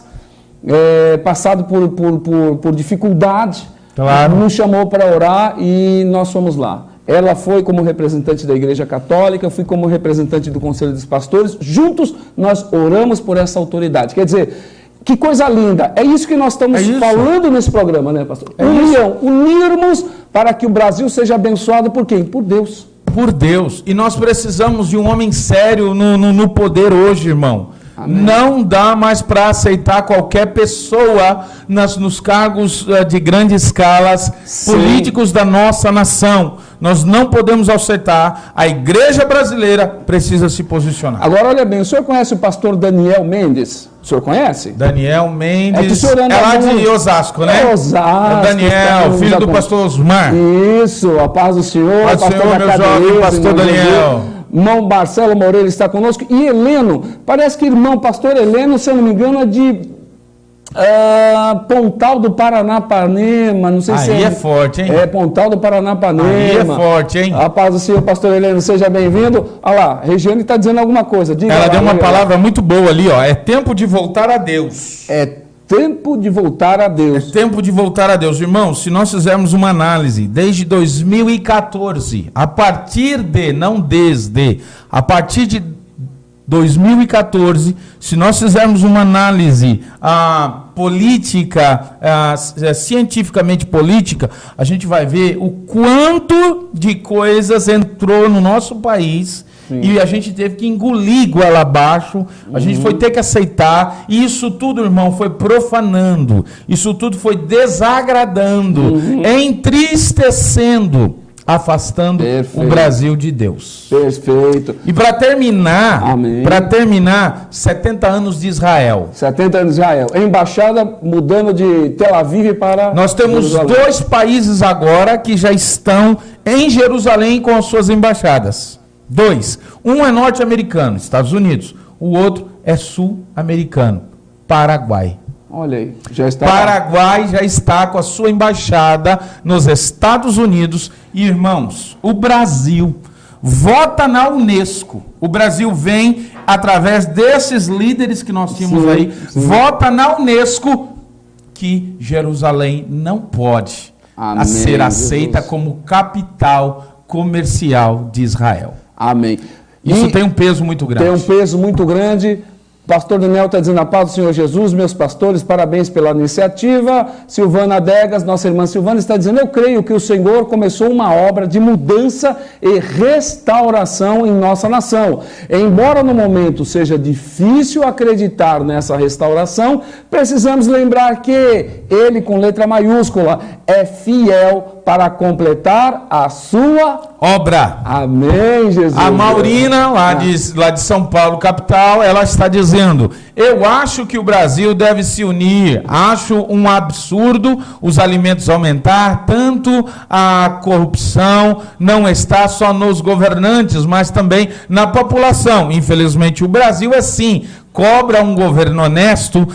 passado por dificuldade, claro. Nos chamou para orar e nós fomos lá. Ela foi como representante da Igreja Católica, eu fui como representante do Conselho dos Pastores. Juntos nós oramos por essa autoridade. Quer dizer, que coisa linda. É isso que nós estamos falando nesse programa, né, pastor? Unirmos para que o Brasil seja abençoado por quem? Por Deus. Por Deus. E nós precisamos de um homem sério no poder hoje, irmão. Amém. Não dá mais para aceitar qualquer pessoa nos cargos de grandes escalas políticos da nossa nação. Nós não podemos aceitar. A igreja brasileira precisa se posicionar. Agora, olha bem, o senhor conhece o pastor Daniel Mendes? O senhor conhece? Daniel Mendes, é lá de Osasco, né? Osasco. É Daniel, filho do pastor Osmar. Isso, a paz do Senhor. Paz do Senhor, meu jovem pastor Daniel. Irmão Marcelo Moreira está conosco. E Heleno, parece que irmão pastor Heleno, se eu não me engano, é de Pontal do Paranapanema. Não sei se aí é forte, hein? É, Pontal do Paranapanema. Aí é forte, hein? A paz do Senhor, pastor Heleno, seja bem-vindo. Olha lá, Regiane está dizendo alguma coisa. Diga. Ela lá, deu uma palavra muito boa ali, ó. É tempo de voltar a Deus. É tempo de voltar a Deus. É tempo de voltar a Deus. Irmãos, se nós fizermos uma análise desde 2014, a partir de 2014, se nós fizermos uma análise política, cientificamente política, a gente vai ver o quanto de coisas entrou no nosso país. Sim. E a gente teve que engolir goela abaixo, a gente foi ter que aceitar, e isso tudo, irmão, foi profanando, isso tudo foi desagradando, entristecendo, afastando o Brasil de Deus. Perfeito. E para terminar, 70 anos de Israel. 70 anos de Israel. Embaixada mudando de Tel Aviv para Nós temos Jerusalém. 2 países agora que já estão em Jerusalém com as suas embaixadas. 2. Um é norte-americano, Estados Unidos. O outro é sul-americano, Paraguai. Olha aí, já está. Paraguai já está com a sua embaixada nos Estados Unidos. E, irmãos, o Brasil vota na Unesco. O Brasil vem, através desses líderes que nós tínhamos vota na Unesco que Jerusalém não pode ser aceita como capital comercial de Israel. Amém. Isso tem um peso muito grande. Tem um peso muito grande. Pastor Daniel está dizendo a paz do Senhor Jesus, meus pastores, parabéns pela iniciativa. Silvana Degas, nossa irmã Silvana, está dizendo, eu creio que o Senhor começou uma obra de mudança e restauração em nossa nação. Embora no momento seja difícil acreditar nessa restauração, precisamos lembrar que Ele, com letra maiúscula, é fiel para completar a sua obra. Amém, Jesus. A Maurina, lá de São Paulo, capital, ela está dizendo, eu acho que o Brasil deve se unir, acho um absurdo os alimentos aumentar, tanto a corrupção não está só nos governantes, mas também na população. Infelizmente, o Brasil é sim, cobra um governo honesto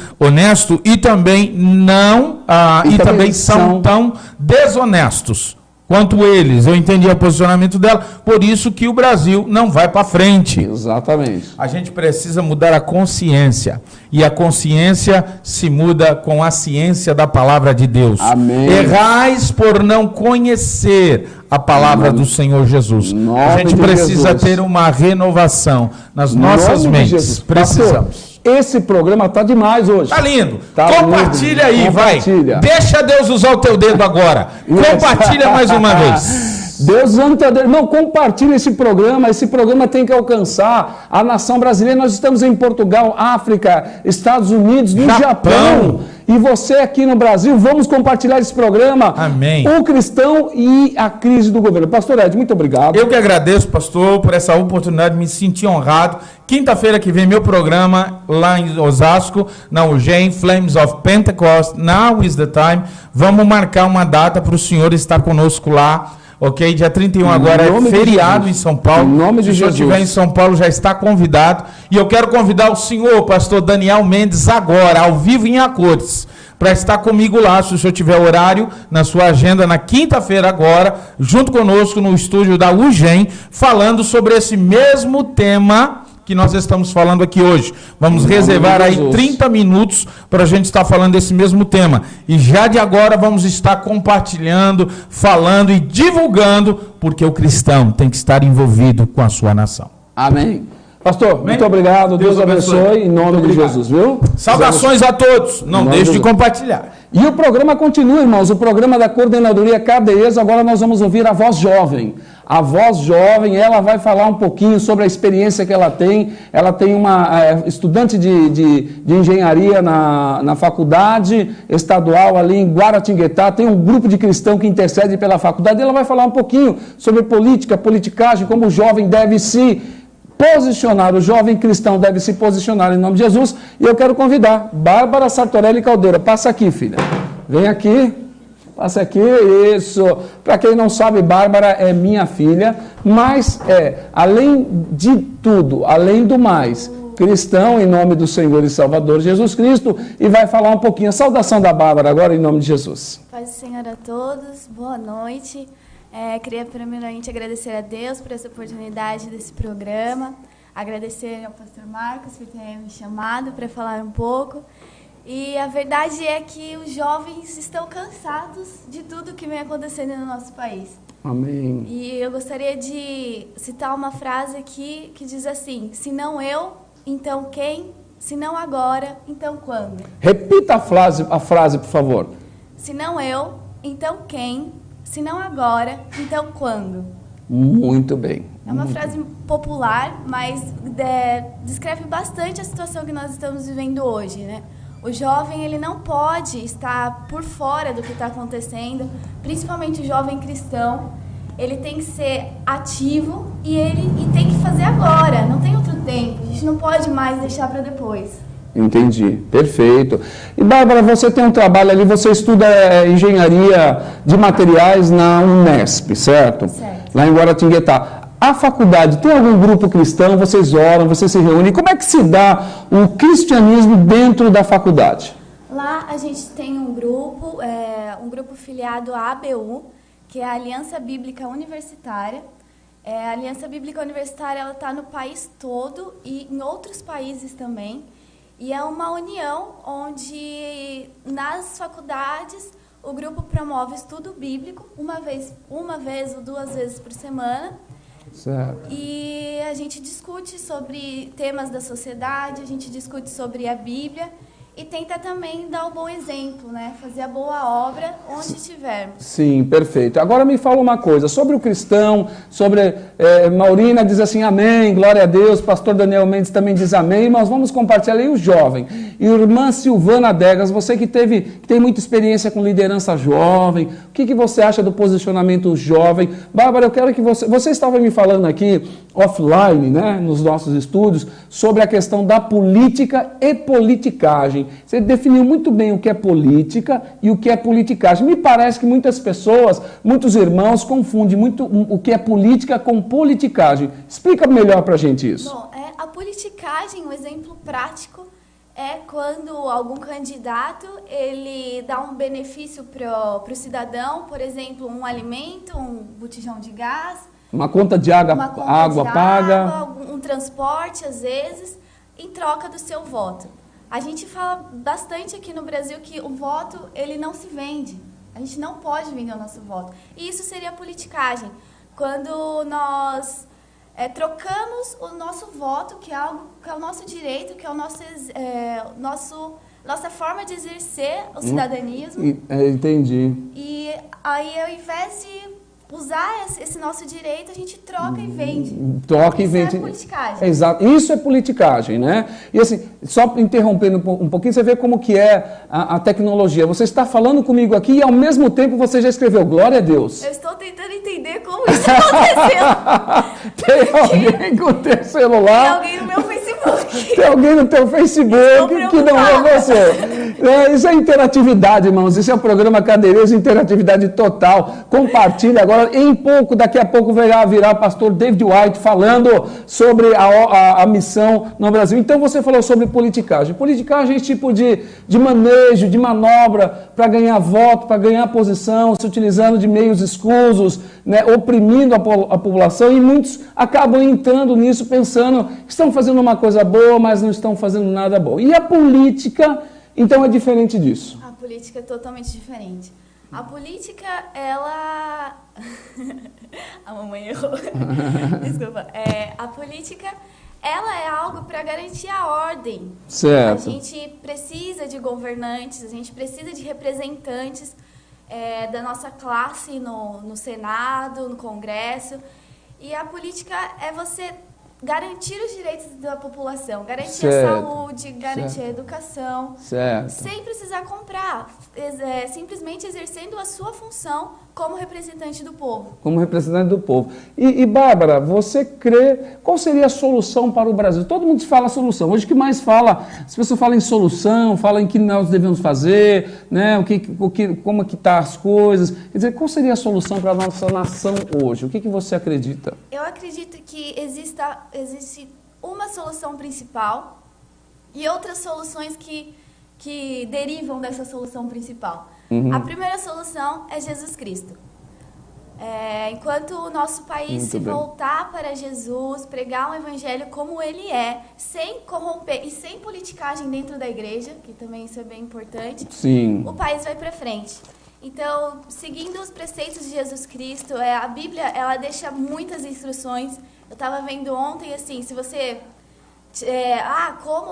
e também não, e também são tão desonestos. quanto eles. Eu entendi o posicionamento dela, por isso que o Brasil não vai para frente. Exatamente. A gente precisa mudar a consciência. E a consciência se muda com a ciência da palavra de Deus. Amém. Errais por não conhecer a palavra do Senhor Jesus. A gente precisa ter uma renovação nas nossas mentes. Precisamos. Esse programa tá demais hoje. Tá lindo. Tá Compartilha lindo. aí, Compartilha. vai. Deixa Deus usar o teu dedo agora. Compartilha mais uma vez. Deus usando o teu dedo. Não, compartilha esse programa. Esse programa tem que alcançar a nação brasileira. Nós estamos em Portugal, África, Estados Unidos, no Japão. E você aqui no Brasil, vamos compartilhar esse programa. Amém. O cristão e a crise do governo. Pastor Ed, muito obrigado. Eu que agradeço, pastor, por essa oportunidade, me senti honrado. Quinta-feira que vem, meu programa lá em Osasco, na UGEM, Flames of Pentecost, Now is the Time. Vamos marcar uma data para o senhor estar conosco lá. Ok, dia 31 agora é feriado em São Paulo. Em nome de Jesus. Se o senhor estiver em São Paulo, já está convidado. E eu quero convidar o senhor, pastor Daniel Mendes, agora, ao vivo em Acordes, para estar comigo lá, se o senhor tiver horário na sua agenda, na quinta-feira agora, junto conosco no estúdio da UGEM, falando sobre esse mesmo tema que nós estamos falando aqui hoje. Vamos reservar aí 30 minutos para a gente estar falando desse mesmo tema. E já de agora vamos estar compartilhando, falando e divulgando, porque o cristão tem que estar envolvido com a sua nação. Amém. Pastor, muito obrigado. Deus abençoe em nome de Jesus, viu? Saudações a todos. Não deixe de compartilhar. E o programa continua, irmãos. O programa da Coordenadoria KDES. Agora nós vamos ouvir a voz jovem. A voz jovem, ela vai falar um pouquinho sobre a experiência que ela tem. Ela tem uma estudante de engenharia na faculdade estadual ali em Guaratinguetá. Tem um grupo de cristãos que intercede pela faculdade. Ela vai falar um pouquinho sobre política, politicagem, como o jovem deve se posicionar, o jovem cristão deve se posicionar em nome de Jesus. E eu quero convidar Bárbara Sartorelli Caldeira. Passa aqui, filha. Vem aqui. Passa aqui, isso. Para quem não sabe, Bárbara é minha filha, mas além de tudo, além do mais, cristão em nome do Senhor e Salvador Jesus Cristo, e vai falar um pouquinho. A saudação da Bárbara agora em nome de Jesus. Paz do Senhor a todos, boa noite. Queria primeiramente agradecer a Deus por essa oportunidade desse programa, agradecer ao pastor Marcos por ter me chamado para falar um pouco. E a verdade é que os jovens estão cansados de tudo que vem acontecendo no nosso país. Amém. E eu gostaria de citar uma frase aqui que diz assim: se não eu, então quem? Se não agora, então quando? Repita a frase, por favor. Se não eu, então quem? Se não agora, então quando? Muito bem. É uma frase popular, mas descreve bastante a situação que nós estamos vivendo hoje, né? O jovem, ele não pode estar por fora do que está acontecendo, principalmente o jovem cristão. Ele tem que ser ativo e tem que fazer agora, não tem outro tempo. A gente não pode mais deixar para depois. Entendi, perfeito. E Bárbara, você tem um trabalho ali, você estuda engenharia de materiais na Unesp, certo? Certo. Lá em Guaratinguetá. A faculdade, tem algum grupo cristão? Vocês oram, vocês se reúnem? Como é que se dá o cristianismo dentro da faculdade? Lá a gente tem um grupo filiado à ABU, que é a Aliança Bíblica Universitária. A Aliança Bíblica Universitária está no país todo e em outros países também. E é uma união onde nas faculdades o grupo promove estudo bíblico uma vez ou 2 vezes por semana. Certo. E a gente discute sobre temas da sociedade, a gente discute sobre a Bíblia e tenta também dar um bom exemplo, né? Fazer a boa obra onde estivermos. Sim, perfeito. Agora me fala uma coisa, sobre o cristão, sobre Maurina diz assim, amém, glória a Deus, pastor Daniel Mendes também diz amém, mas vamos compartilhar aí o jovem. E irmã Silvana Degas, você que tem muita experiência com liderança jovem, o que você acha do posicionamento jovem? Bárbara, eu quero que você estava me falando aqui, offline, né, nos nossos estúdios, sobre a questão da política e politicagem. Você definiu muito bem o que é política e o que é politicagem. Me parece que muitas pessoas, muitos irmãos, confundem muito o que é política com politicagem. Explica melhor para a gente isso. Bom, a politicagem, um exemplo prático, é quando algum candidato ele dá um benefício para o cidadão, por exemplo, um alimento, um botijão de gás, uma conta de água, paga, um transporte às vezes, em troca do seu voto. A gente fala bastante aqui no Brasil que o voto ele não se vende. A gente não pode vender o nosso voto. E isso seria politicagem. Quando nós trocamos o nosso voto, que é algo que é o nosso direito, que é o nossa forma de exercer o cidadanismo. Entendi. E aí, ao invés de usar esse nosso direito, a gente troca e vende. Troca e vende. Isso é politicagem. Exato. Isso é politicagem, né? E assim, só interrompendo um pouquinho, você vê como que é a tecnologia. Você está falando comigo aqui e ao mesmo tempo você já escreveu glória a Deus. Eu estou tentando entender como isso aconteceu. Tem alguém com o teu celular. Tem alguém no meu Facebook. Tem alguém no teu Facebook que não é você. Isso é interatividade, irmãos. Isso é o programa Cadeirezo, interatividade total. Compartilha agora. Daqui a pouco vai virar o pastor David White falando sobre a missão no Brasil. Então você falou sobre politicagem. Politicagem é esse tipo de manejo, de manobra para ganhar voto, para ganhar posição, se utilizando de meios escusos, né, oprimindo a população, e muitos acabam entrando nisso pensando que estão fazendo uma coisa boa, mas não estão fazendo nada bom. E a política, então, é diferente disso. A política é totalmente diferente. A política, ela... A mamãe errou. Desculpa. A política, ela é algo para garantir a ordem. Certo. A gente precisa de governantes, a gente precisa de representantes da nossa classe no Senado, no Congresso. E a política é você garantir os direitos da população, garantir a saúde, garantir a educação, sem precisar comprar, simplesmente exercendo a sua função como representante do povo. Como representante do povo. E Bárbara, você crê, qual seria a solução para o Brasil? Todo mundo fala solução. Hoje o que mais fala, as pessoas falam em solução, falam em que nós devemos fazer, né, como é que estão as coisas. Quer dizer, qual seria a solução para a nossa nação hoje? O que você acredita? Eu acredito que existe uma solução principal e outras soluções que derivam dessa solução principal. A primeira solução é Jesus Cristo. Enquanto o nosso país voltar para Jesus, pregar um evangelho como ele é, sem corromper e sem politicagem dentro da igreja, que também isso é bem importante, o país vai para frente. Então, seguindo os preceitos de Jesus Cristo, a Bíblia ela deixa muitas instruções. Eu estava vendo ontem, assim, se você...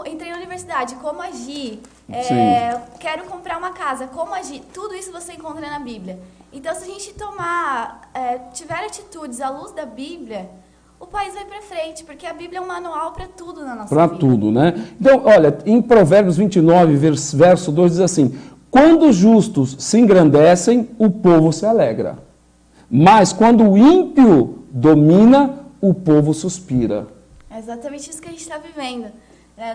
entrei na universidade, como agir, quero comprar uma casa, como agir, tudo isso você encontra na Bíblia. Então, se a gente tiver atitudes à luz da Bíblia, o país vai para frente, porque a Bíblia é um manual para tudo na nossa vida. Para tudo, né? Então, olha, em Provérbios 29, verso 2, diz assim: quando os justos se engrandecem, o povo se alegra. Mas quando o ímpio domina, o povo suspira. É exatamente isso que a gente está vivendo.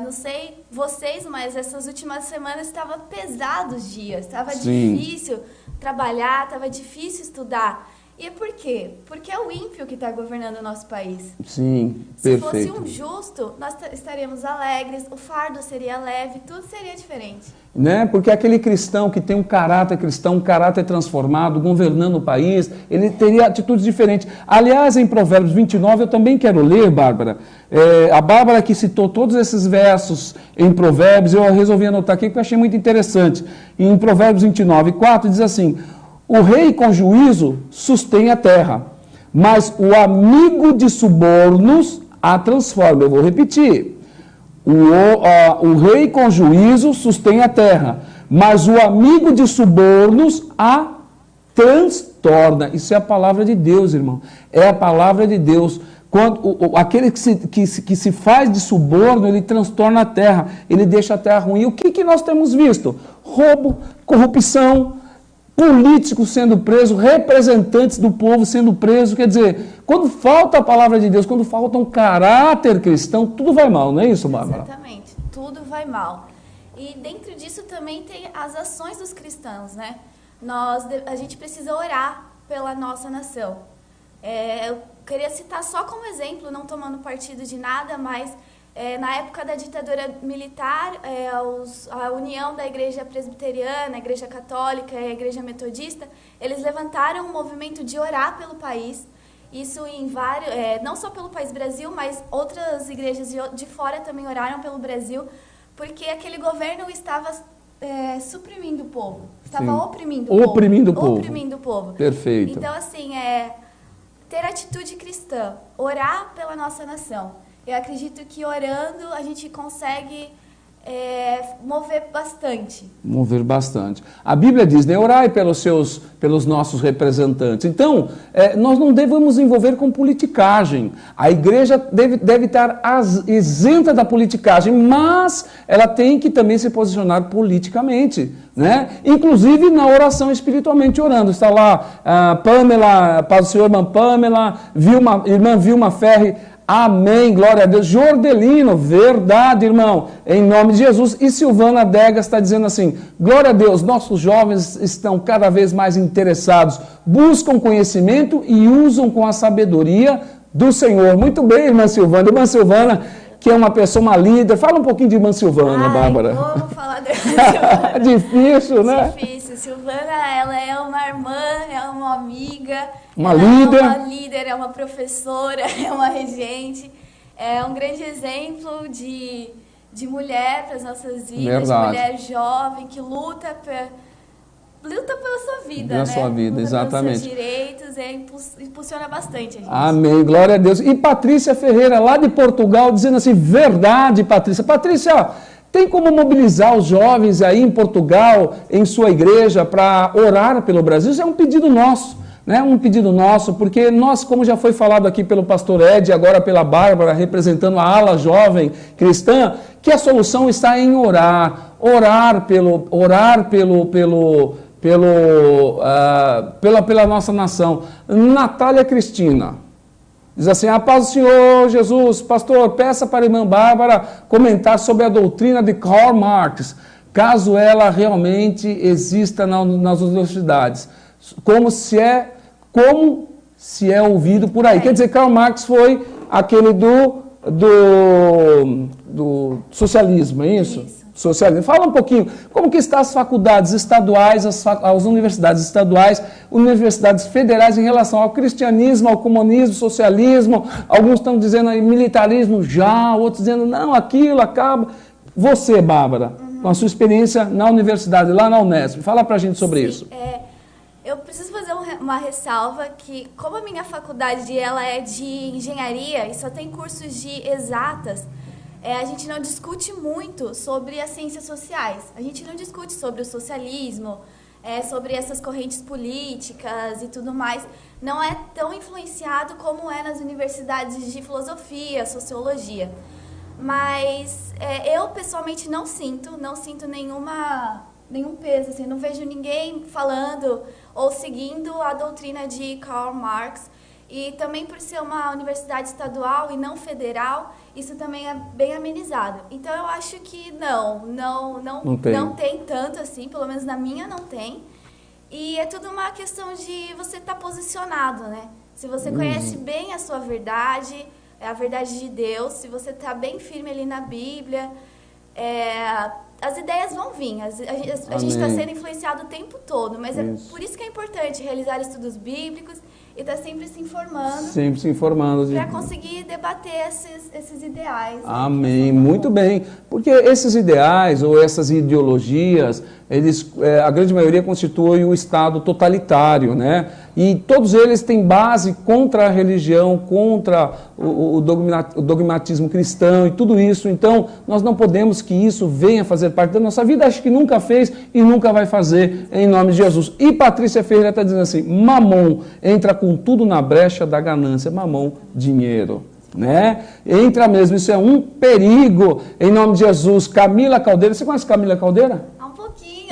Não sei vocês, mas essas últimas semanas estava pesado os dias. Estava difícil trabalhar, estava difícil estudar. E por quê? Porque é o ímpio que está governando o nosso país. Sim, Se perfeito. fosse um justo, nós estaríamos alegres, o fardo seria leve, tudo seria diferente. Né? Porque aquele cristão que tem um caráter cristão, um caráter transformado, governando o país, ele teria atitudes diferentes. Aliás, em Provérbios 29, eu também quero ler, Bárbara. A Bárbara que citou todos esses versos em Provérbios, eu resolvi anotar aqui porque eu achei muito interessante. Em Provérbios 29, 4, diz assim: o rei com juízo sustém a terra, mas o amigo de subornos a transforma. Eu vou repetir. O rei com juízo sustém a terra, mas o amigo de subornos a transtorna. Isso é a palavra de Deus, irmão. É a palavra de Deus. Aquele que se faz de suborno, ele transtorna a terra, ele deixa a terra ruim. O que nós temos visto? Roubo, corrupção, políticos sendo presos, representantes do povo sendo presos. Quer dizer, quando falta a palavra de Deus, quando falta um caráter cristão, tudo vai mal, não é isso, Bárbara? Exatamente, tudo vai mal. E dentro disso também tem as ações dos cristãos, né? A gente precisa orar pela nossa nação. Eu queria citar só como exemplo, não tomando partido de nada, mas Na época da ditadura militar, a união da Igreja Presbiteriana, a Igreja Católica e a Igreja Metodista, eles levantaram um movimento de orar pelo país. Isso em vários, não só pelo país Brasil, mas outras igrejas de fora também oraram pelo Brasil, porque aquele governo estava suprimindo o povo, estava oprimindo o povo. Oprimindo o povo. Perfeito. Então, assim, ter atitude cristã, orar pela nossa nação. Eu acredito que orando a gente consegue mover bastante. Mover bastante. A Bíblia diz, né, orai pelos nossos representantes. Então, nós não devemos envolver com politicagem. A igreja deve estar isenta da politicagem, mas ela tem que também se posicionar politicamente, né? Inclusive na oração espiritualmente orando. Está lá Pamela, Paz do Senhor, irmã Pamela, irmã Vilma Ferri. Amém, glória a Deus. Jordelino, verdade, irmão, em nome de Jesus. E Silvana Degas está dizendo assim, glória a Deus, nossos jovens estão cada vez mais interessados, buscam conhecimento e usam com a sabedoria do Senhor. Muito bem, irmã Silvana. Irmã Silvana, que é uma pessoa, uma líder. Fala um pouquinho de irmã Silvana, Bárbara. Vamos falar da irmã Silvana. Difícil, né? Difícil. Silvana, ela é uma irmã, é uma amiga. Uma líder. É uma líder, é uma professora, é uma regente. É um grande exemplo de mulher para as nossas vidas. Verdade. De mulher jovem que luta pela sua vida, pela sua vida, luta exatamente. Pelos seus direitos, impulsiona bastante a gente. Amém, glória a Deus. E Patrícia Ferreira, lá de Portugal, dizendo assim, verdade, Patrícia. Patrícia, tem como mobilizar os jovens aí em Portugal, em sua igreja, para orar pelo Brasil? Isso é um pedido nosso, né? Um pedido nosso, porque nós, como já foi falado aqui pelo pastor Ed, agora pela Bárbara, representando a ala jovem cristã, que a solução está em orar pela nossa nação. Natália Cristina diz assim, a paz do Senhor Jesus, pastor, peça para a irmã Bárbara comentar sobre a doutrina de Karl Marx, caso ela realmente exista nas universidades, como se é ouvido por aí. Quer dizer, Karl Marx foi aquele do socialismo, é isso? Isso. Socialismo. Fala um pouquinho, como que estão as faculdades estaduais, as universidades estaduais, universidades federais em relação ao cristianismo, ao comunismo, socialismo, alguns estão dizendo aí militarismo já, outros dizendo não, aquilo acaba. Você, Bárbara, com a sua experiência na universidade, lá na Unesp, fala pra gente sobre isso. Eu preciso fazer uma ressalva que, como a minha faculdade ela é de engenharia e só tem cursos de exatas, a gente não discute muito sobre as ciências sociais. A gente não discute sobre o socialismo, sobre essas correntes políticas e tudo mais. Não é tão influenciado como é nas universidades de filosofia, sociologia. Mas eu, pessoalmente, não sinto nenhum peso. Assim, não vejo ninguém falando ou seguindo a doutrina de Karl Marx. E também por ser uma universidade estadual e não federal, isso também é bem amenizado. Então eu acho que não tem tanto assim, pelo menos na minha não tem. E é tudo uma questão de você estar posicionado, né? Se você conhece bem a sua verdade, a verdade de Deus, se você está bem firme ali na Bíblia, as ideias vão vir. A gente está sendo influenciado o tempo todo, mas é por isso que é importante realizar estudos bíblicos e está sempre se informando. Sempre se informando. Para conseguir debater esses ideais. Amém. Muito bem. Porque esses ideais ou essas ideologias, a grande maioria constitui o Estado totalitário, né? E todos eles têm base contra a religião, contra o dogmatismo cristão e tudo isso. Então, nós não podemos que isso venha fazer parte da nossa vida. Acho que nunca fez e nunca vai fazer, em nome de Jesus. E Patrícia Ferreira está dizendo assim, mamon entra com tudo na brecha da ganância. Mamon, dinheiro. Né? Entra mesmo, isso é um perigo, em nome de Jesus. Camila Caldeira, você conhece Camila Caldeira? Um pouquinho.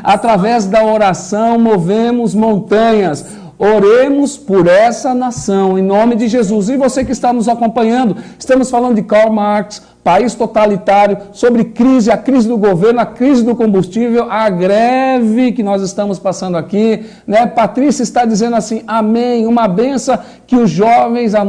Através da oração movemos montanhas. oremos por essa nação, em nome de Jesus. E você que está nos acompanhando, estamos falando de Karl Marx, país totalitário, sobre crise, a crise do governo, a crise do combustível, a greve que nós estamos passando aqui, né? Patrícia está dizendo assim, amém, uma benção que os jovens, a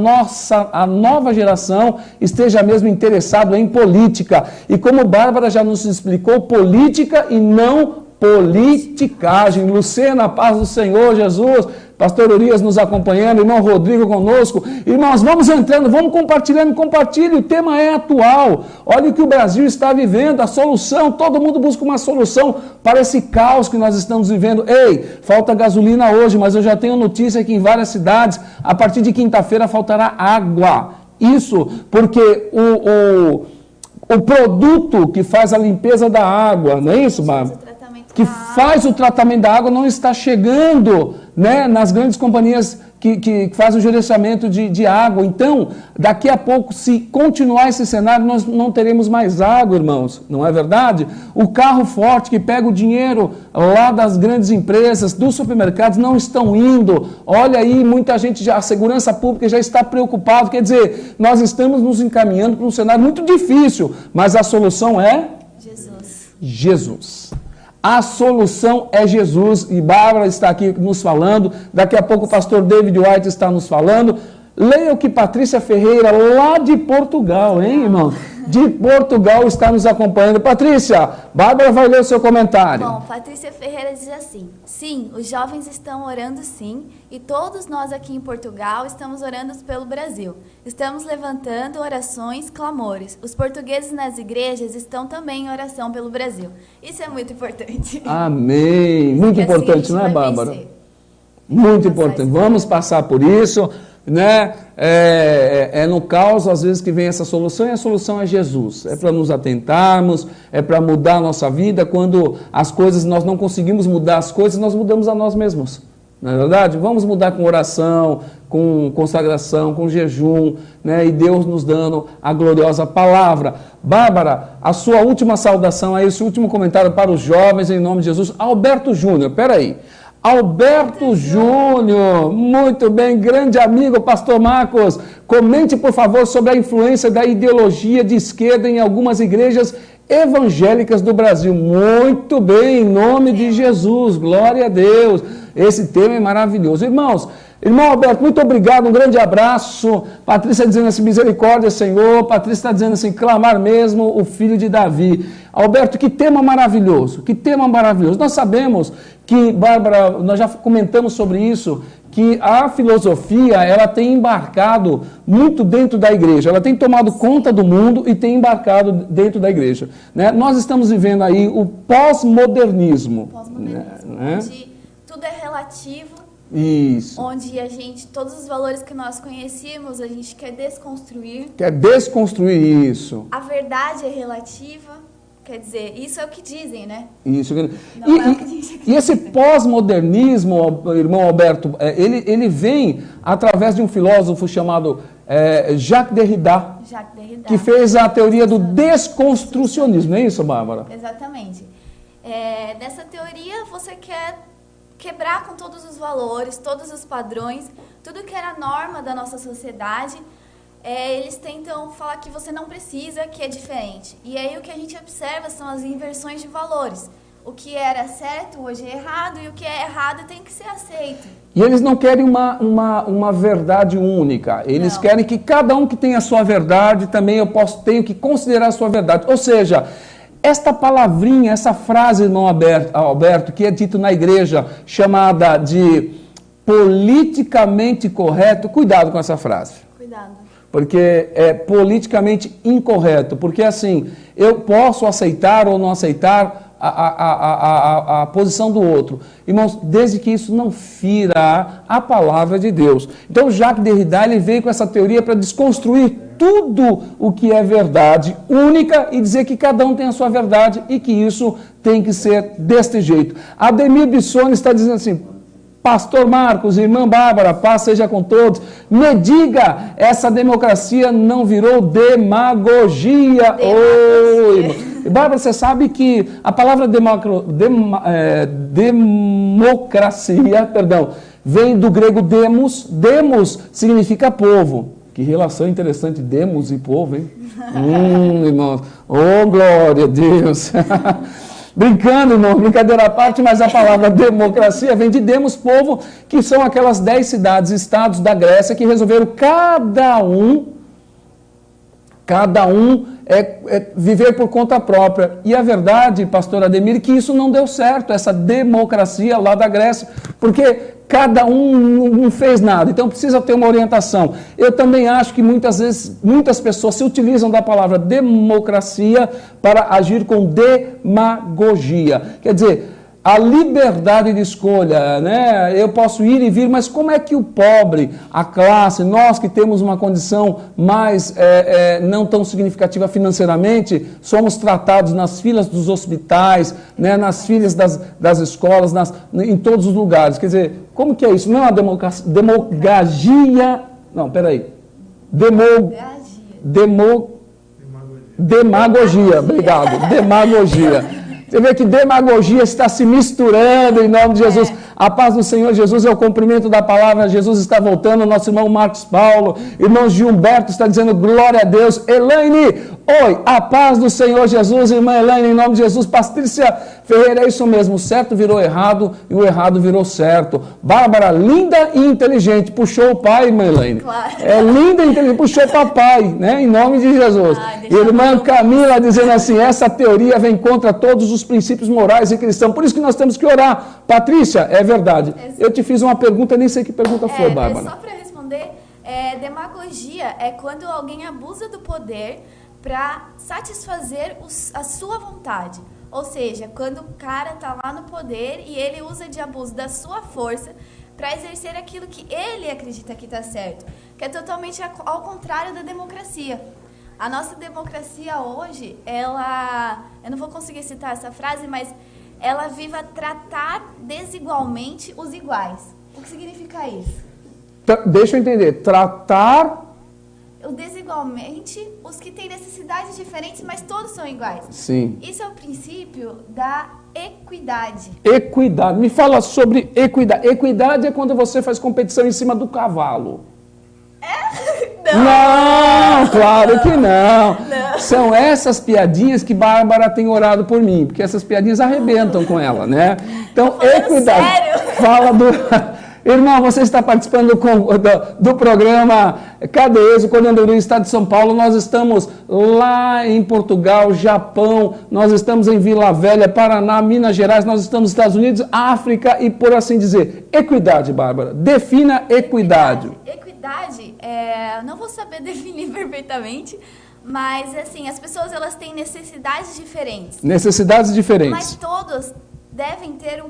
nova geração, esteja mesmo interessado em política. E como Bárbara já nos explicou, política e não politicagem. Lucena, paz do Senhor Jesus, pastor Urias nos acompanhando, irmão Rodrigo conosco. Irmãos, vamos entrando, vamos compartilhando, compartilhe, o tema é atual. Olha o que o Brasil está vivendo, a solução, todo mundo busca uma solução para esse caos que nós estamos vivendo. Ei, falta gasolina hoje, mas eu já tenho notícia que em várias cidades, a partir de quinta-feira, faltará água. Isso porque o produto que faz a limpeza da água, não é isso, Bárbara? Que faz o tratamento da água não está chegando, né, nas grandes companhias que fazem o gerenciamento de água. Então, daqui a pouco, se continuar esse cenário, nós não teremos mais água, irmãos. Não é verdade? O carro forte que pega o dinheiro lá das grandes empresas, dos supermercados, não estão indo. Olha aí, muita gente, a segurança pública já está preocupada. Quer dizer, nós estamos nos encaminhando para um cenário muito difícil, mas a solução é? Jesus. A solução é Jesus, e Bárbara está aqui nos falando, daqui a pouco o pastor David White está nos falando. Leia o que Patrícia Ferreira, lá de Portugal, hein, irmão? De Portugal está nos acompanhando. Patrícia, Bárbara vai ler o seu comentário. Bom, Patrícia Ferreira diz assim, sim, os jovens estão orando sim, e todos nós aqui em Portugal estamos orando pelo Brasil. Estamos levantando orações, clamores. Os portugueses nas igrejas estão também em oração pelo Brasil. Isso é muito importante. Amém. Muito importante, não é, Bárbara? Muito importante. Vamos passar por isso. Né? É no caos às vezes que vem essa solução, e a solução é Jesus. É para nos atentarmos, é para mudar a nossa vida. Quando as coisas, nós não conseguimos mudar as coisas, nós mudamos a nós mesmos. Não é verdade? Vamos mudar com oração, com consagração, com jejum, né? E Deus nos dando a gloriosa palavra. Bárbara, a sua última saudação aí, esse último comentário para os jovens em nome de Jesus. Alberto Júnior, peraí. Alberto Júnior, muito bem, grande amigo, pastor Marcos, comente por favor sobre a influência da ideologia de esquerda em algumas igrejas evangélicas do Brasil. Muito bem, em nome de Jesus, glória a Deus, esse tema é maravilhoso. Irmão Alberto, muito obrigado, um grande abraço. Patrícia dizendo assim, misericórdia, Senhor. Patrícia está dizendo assim, clamar mesmo o filho de Davi. Alberto, que tema maravilhoso, que tema maravilhoso. Nós sabemos que, Bárbara, nós já comentamos sobre isso, que a filosofia, ela tem embarcado muito dentro da igreja. Ela tem tomado conta do mundo e tem embarcado dentro da igreja. Né? Nós estamos vivendo aí o pós-modernismo. Né? Onde tudo é relativo. Isso. Onde todos os valores que nós conhecíamos, a gente quer desconstruir. Quer desconstruir isso. A verdade é relativa, quer dizer, isso é o que dizem, né? Isso. Não é o que a gente acredita. E esse pós-modernismo, irmão Alberto, ele vem através de um filósofo chamado Jacques Derrida, que fez a teoria do desconstrucionismo, não é isso, Bárbara? Exatamente. Nessa teoria, você quer quebrar com todos os valores, todos os padrões, tudo que era norma da nossa sociedade, eles tentam falar que você não precisa, que é diferente. E aí o que a gente observa são as inversões de valores. O que era certo hoje é errado, e o que é errado tem que ser aceito. E eles não querem uma verdade única. Eles querem que cada um que tenha a sua verdade, também tenho que considerar a sua verdade. Ou seja, esta palavrinha, essa frase, irmão Alberto, que é dito na igreja, chamada de politicamente correto, cuidado com essa frase. Cuidado. Porque é politicamente incorreto. Porque assim, eu posso aceitar ou não aceitar a posição do outro. Irmãos, desde que isso não fira a palavra de Deus. Então, Jacques Derrida, ele veio com essa teoria para desconstruir tudo o que é verdade única e dizer que cada um tem a sua verdade e que isso tem que ser deste jeito. Ademir Bissoni está dizendo assim, pastor Marcos, irmã Bárbara, paz seja com todos, me diga, essa democracia não virou demagogia? Oi, Bárbara, você sabe que a palavra democracia, vem do grego demos. Demos significa povo. Que relação interessante, demos e povo, hein? Irmãos. Oh, glória a Deus. Brincando, irmão, brincadeira à parte, mas a palavra democracia vem de demos, povo, que são aquelas 10 cidades, estados da Grécia que resolveram cada um viver por conta própria. E a verdade, pastor Ademir, que isso não deu certo, essa democracia lá da Grécia, porque cada um não fez nada, então precisa ter uma orientação. Eu também acho que muitas vezes, muitas pessoas se utilizam da palavra democracia para agir com demagogia. Quer dizer, a liberdade de escolha, né? Eu posso ir e vir, mas como é que o pobre, a classe, nós que temos uma condição mais não tão significativa financeiramente, somos tratados nas filas dos hospitais, né? Nas filas das escolas, em todos os lugares. Quer dizer, como que é isso? Não é uma demagogia. Não, peraí. Demagogia. Obrigado. Demagogia. Você vê que demagogia está se misturando em nome de Jesus. A paz do Senhor Jesus é o cumprimento da palavra. Jesus está voltando. Nosso irmão Marcos Paulo, irmão Gilberto está dizendo glória a Deus. Elaine, oi, a paz do Senhor Jesus, irmã Elaine, em nome de Jesus. Patrícia Ferreira, é isso mesmo. O certo virou errado e o errado virou certo. Bárbara, linda e inteligente. Puxou o pai, irmã Elaine. Claro. É linda e inteligente. Puxou o papai, né? Em nome de Jesus. Irmã Camila dizendo assim, essa teoria vem contra todos os princípios morais e cristãos. Por isso que nós temos que orar. Patrícia, é verdade. Eu te fiz uma pergunta, nem sei que pergunta foi, Bárbara. Só para responder, demagogia é quando alguém abusa do poder para satisfazer a sua vontade. Ou seja, quando o cara está lá no poder e ele usa de abuso da sua força para exercer aquilo que ele acredita que está certo, que é totalmente ao contrário da democracia. A nossa democracia hoje, eu não vou conseguir citar essa frase, mas ela viva tratar desigualmente os iguais. O que significa isso? Deixa eu entender. Tratar desigualmente os que têm necessidades diferentes, mas todos são iguais. Sim. Isso é o princípio da equidade. Equidade. Me fala sobre equidade. Equidade é quando você faz competição em cima do cavalo. Não, claro que não. São essas piadinhas que Bárbara tem orado por mim, porque essas piadinhas arrebentam com ela, né? Então, equidade. Sério? Fala do... Irmão, você está participando do programa Cadeeso, coordenadoria do Estado de São Paulo. Nós estamos lá em Portugal, Japão, nós estamos em Vila Velha, Paraná, Minas Gerais, nós estamos nos Estados Unidos, África e por assim dizer. Equidade, Bárbara. Defina equidade. Equidade, não vou saber definir perfeitamente, mas assim, as pessoas elas têm necessidades diferentes. Necessidades diferentes. Mas todos devem ter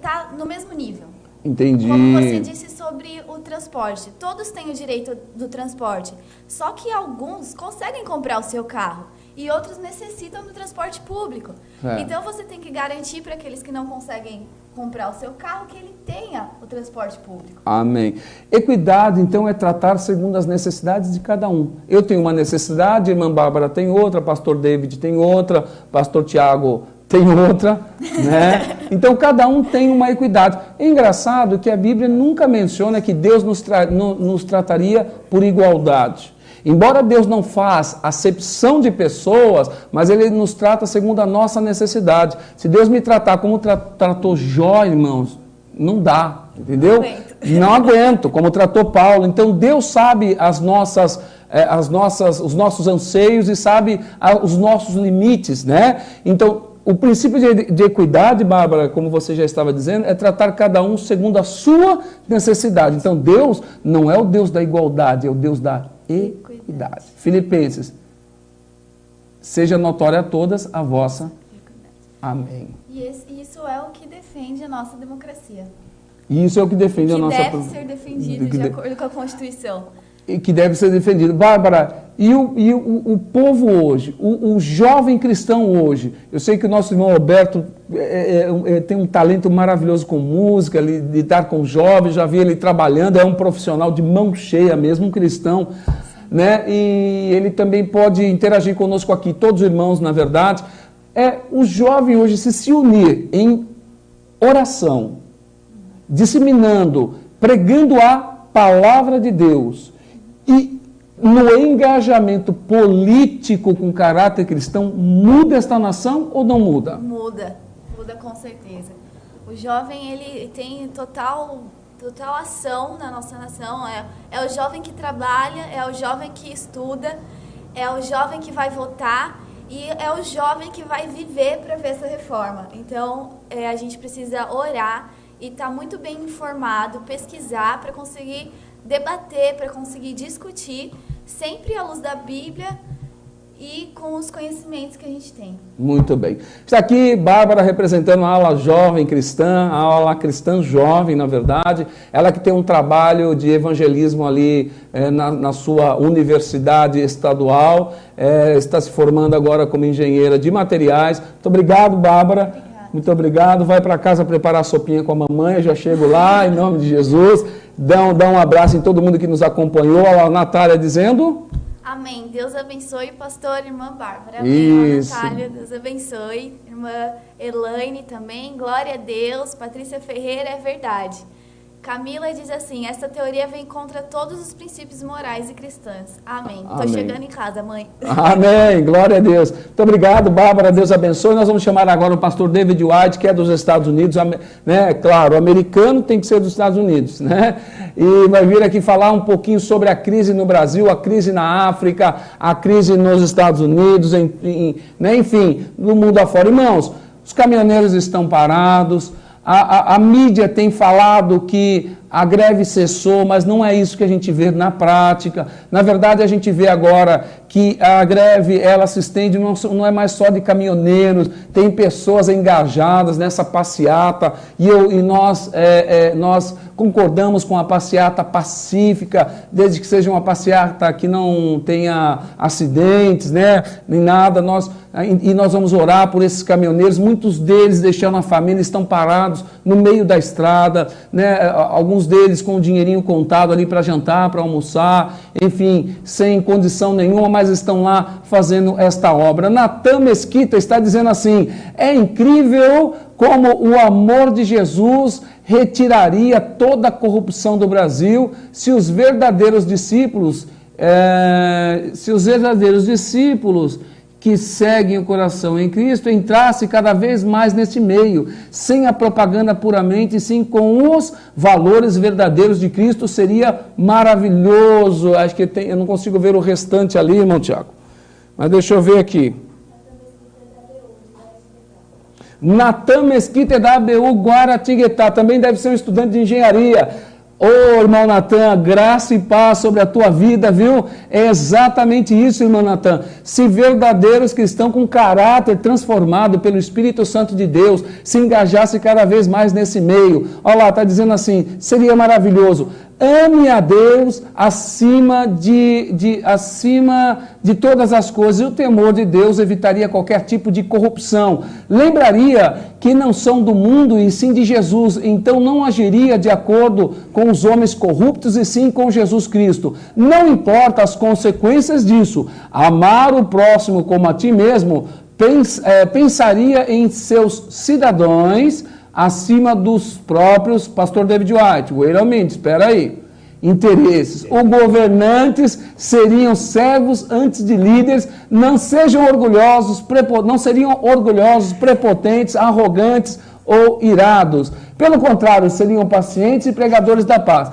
tá no mesmo nível. Entendi. Como você disse sobre o transporte, todos têm o direito do transporte, só que alguns conseguem comprar o seu carro e outros necessitam do transporte público. Então você tem que garantir para aqueles que não conseguem comprar o seu carro que ele tenha o transporte público. Amém. Equidade, então, é tratar segundo as necessidades de cada um. Eu tenho uma necessidade, irmã Bárbara tem outra, pastor David tem outra, pastor Tiago tem outra, né? Então, cada um tem uma equidade. É engraçado que a Bíblia nunca menciona que Deus nos trataria por igualdade. Embora Deus não faça acepção de pessoas, mas Ele nos trata segundo a nossa necessidade. Se Deus me tratar como tratou Jó, irmãos, não dá, entendeu? Não aguento, como tratou Paulo. Então, Deus sabe os nossos anseios e sabe os nossos limites, né? Então, o princípio de equidade, Bárbara, como você já estava dizendo, é tratar cada um segundo a sua necessidade. Então, Deus não é o Deus da igualdade, é o Deus da equidade. Filipenses, seja notória a todas a vossa. Amém. E isso é o que defende a nossa democracia. Isso é o que defende a nossa... Que deve ser defendido de acordo com a Constituição. E que deve ser defendido. Bárbara, e o povo hoje, o jovem cristão hoje, eu sei que o nosso irmão Roberto tem um talento maravilhoso com música, lidar com jovens, já vi ele trabalhando, é um profissional de mão cheia mesmo, um cristão, né? E ele também pode interagir conosco aqui, todos os irmãos, na verdade. O jovem hoje se unir em oração, disseminando, pregando a palavra de Deus e no engajamento político com caráter cristão, muda esta nação ou não muda? Muda com certeza. O jovem, ele tem total ação na nossa nação. É o jovem que trabalha, é o jovem que estuda, é o jovem que vai votar e é o jovem que vai viver para ver essa reforma. Então, a gente precisa orar e estar muito bem informado, pesquisar para conseguir debater, para conseguir discutir, sempre à luz da Bíblia e com os conhecimentos que a gente tem. Muito bem. Está aqui Bárbara representando a ala jovem cristã, a ala cristã jovem, na verdade. Ela que tem um trabalho de evangelismo ali na sua universidade estadual, está se formando agora como engenheira de materiais. Muito obrigado, Bárbara. Obrigada. Muito obrigado. Vai para casa preparar a sopinha com a mamãe. Eu já chego lá, em nome de Jesus. Dá um abraço em todo mundo que nos acompanhou. A Natália dizendo... Amém. Deus abençoe, pastor, irmã Bárbara. Amém. Isso. Natália, Deus abençoe. Irmã Elaine também. Glória a Deus. Patrícia Ferreira, é verdade. Camila diz assim, essa teoria vem contra todos os princípios morais e cristãos. Amém. Estou chegando em casa, mãe. Amém. Glória a Deus. Muito obrigado, Bárbara. Deus abençoe. Nós vamos chamar agora o pastor David White, que é dos Estados Unidos. Né? Claro, o americano tem que ser dos Estados Unidos, né? E vai vir aqui falar um pouquinho sobre a crise no Brasil, a crise na África, a crise nos Estados Unidos, né? Enfim, no mundo afora. Irmãos, os caminhoneiros estão parados. A mídia tem falado que a greve cessou, mas não é isso que a gente vê na prática. Na verdade, a gente vê agora que a greve ela se estende, não é mais só de caminhoneiros, tem pessoas engajadas nessa passeata e nós concordamos com a passeata pacífica, desde que seja uma passeata que não tenha acidentes, né, nem nada. Nós vamos orar por esses caminhoneiros. Muitos deles deixando a família, estão parados no meio da estrada, né, alguns deles com o dinheirinho contado ali para jantar, para almoçar, enfim, sem condição nenhuma, mas estão lá fazendo esta obra. Natan Mesquita está dizendo assim, é incrível como o amor de Jesus retiraria toda a corrupção do Brasil se os verdadeiros discípulos que seguem o coração em Cristo entrassem cada vez mais neste meio, sem a propaganda puramente, sim com os valores verdadeiros de Cristo, seria maravilhoso. Acho que eu não consigo ver o restante ali, irmão Tiago, mas deixa eu ver aqui. Natan Mesquita é da ABU Guaratinguetá, também deve ser um estudante de engenharia. Ô, irmão Natan, graça e paz sobre a tua vida, viu? É exatamente isso, irmão Natan. Se verdadeiros cristãos com caráter transformado pelo Espírito Santo de Deus se engajassem cada vez mais nesse meio. Olha lá, está dizendo assim, seria maravilhoso. Ame a Deus acima de todas as coisas. E o temor de Deus evitaria qualquer tipo de corrupção. Lembraria que não são do mundo e sim de Jesus. Então não agiria de acordo com os homens corruptos e sim com Jesus Cristo. Não importa as consequências disso. Amar o próximo como a ti mesmo, pensaria em seus cidadãos acima dos próprios, pastor David White, wait a minute, espera aí, interesses. Os governantes seriam servos antes de líderes, não seriam orgulhosos, prepotentes, arrogantes ou irados. Pelo contrário, seriam pacientes e pregadores da paz.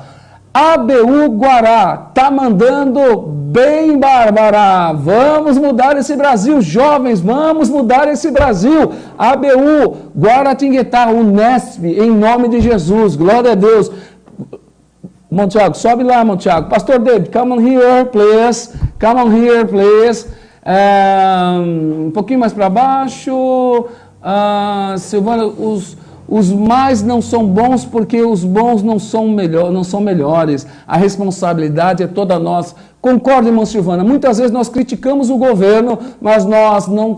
ABU Guará, está mandando bem, Bárbara. Vamos mudar esse Brasil, jovens, vamos mudar esse Brasil. ABU Guaratinguetá, Unesp, em nome de Jesus, glória a Deus. Montiago, sobe lá, Montiago. Pastor David, come on here, please. Come on here, please. Um pouquinho mais para baixo. Silvana, os mais não são bons porque os bons não são melhores. A responsabilidade é toda nossa. Concordo, irmão Silvana. Muitas vezes nós criticamos o governo, mas nós não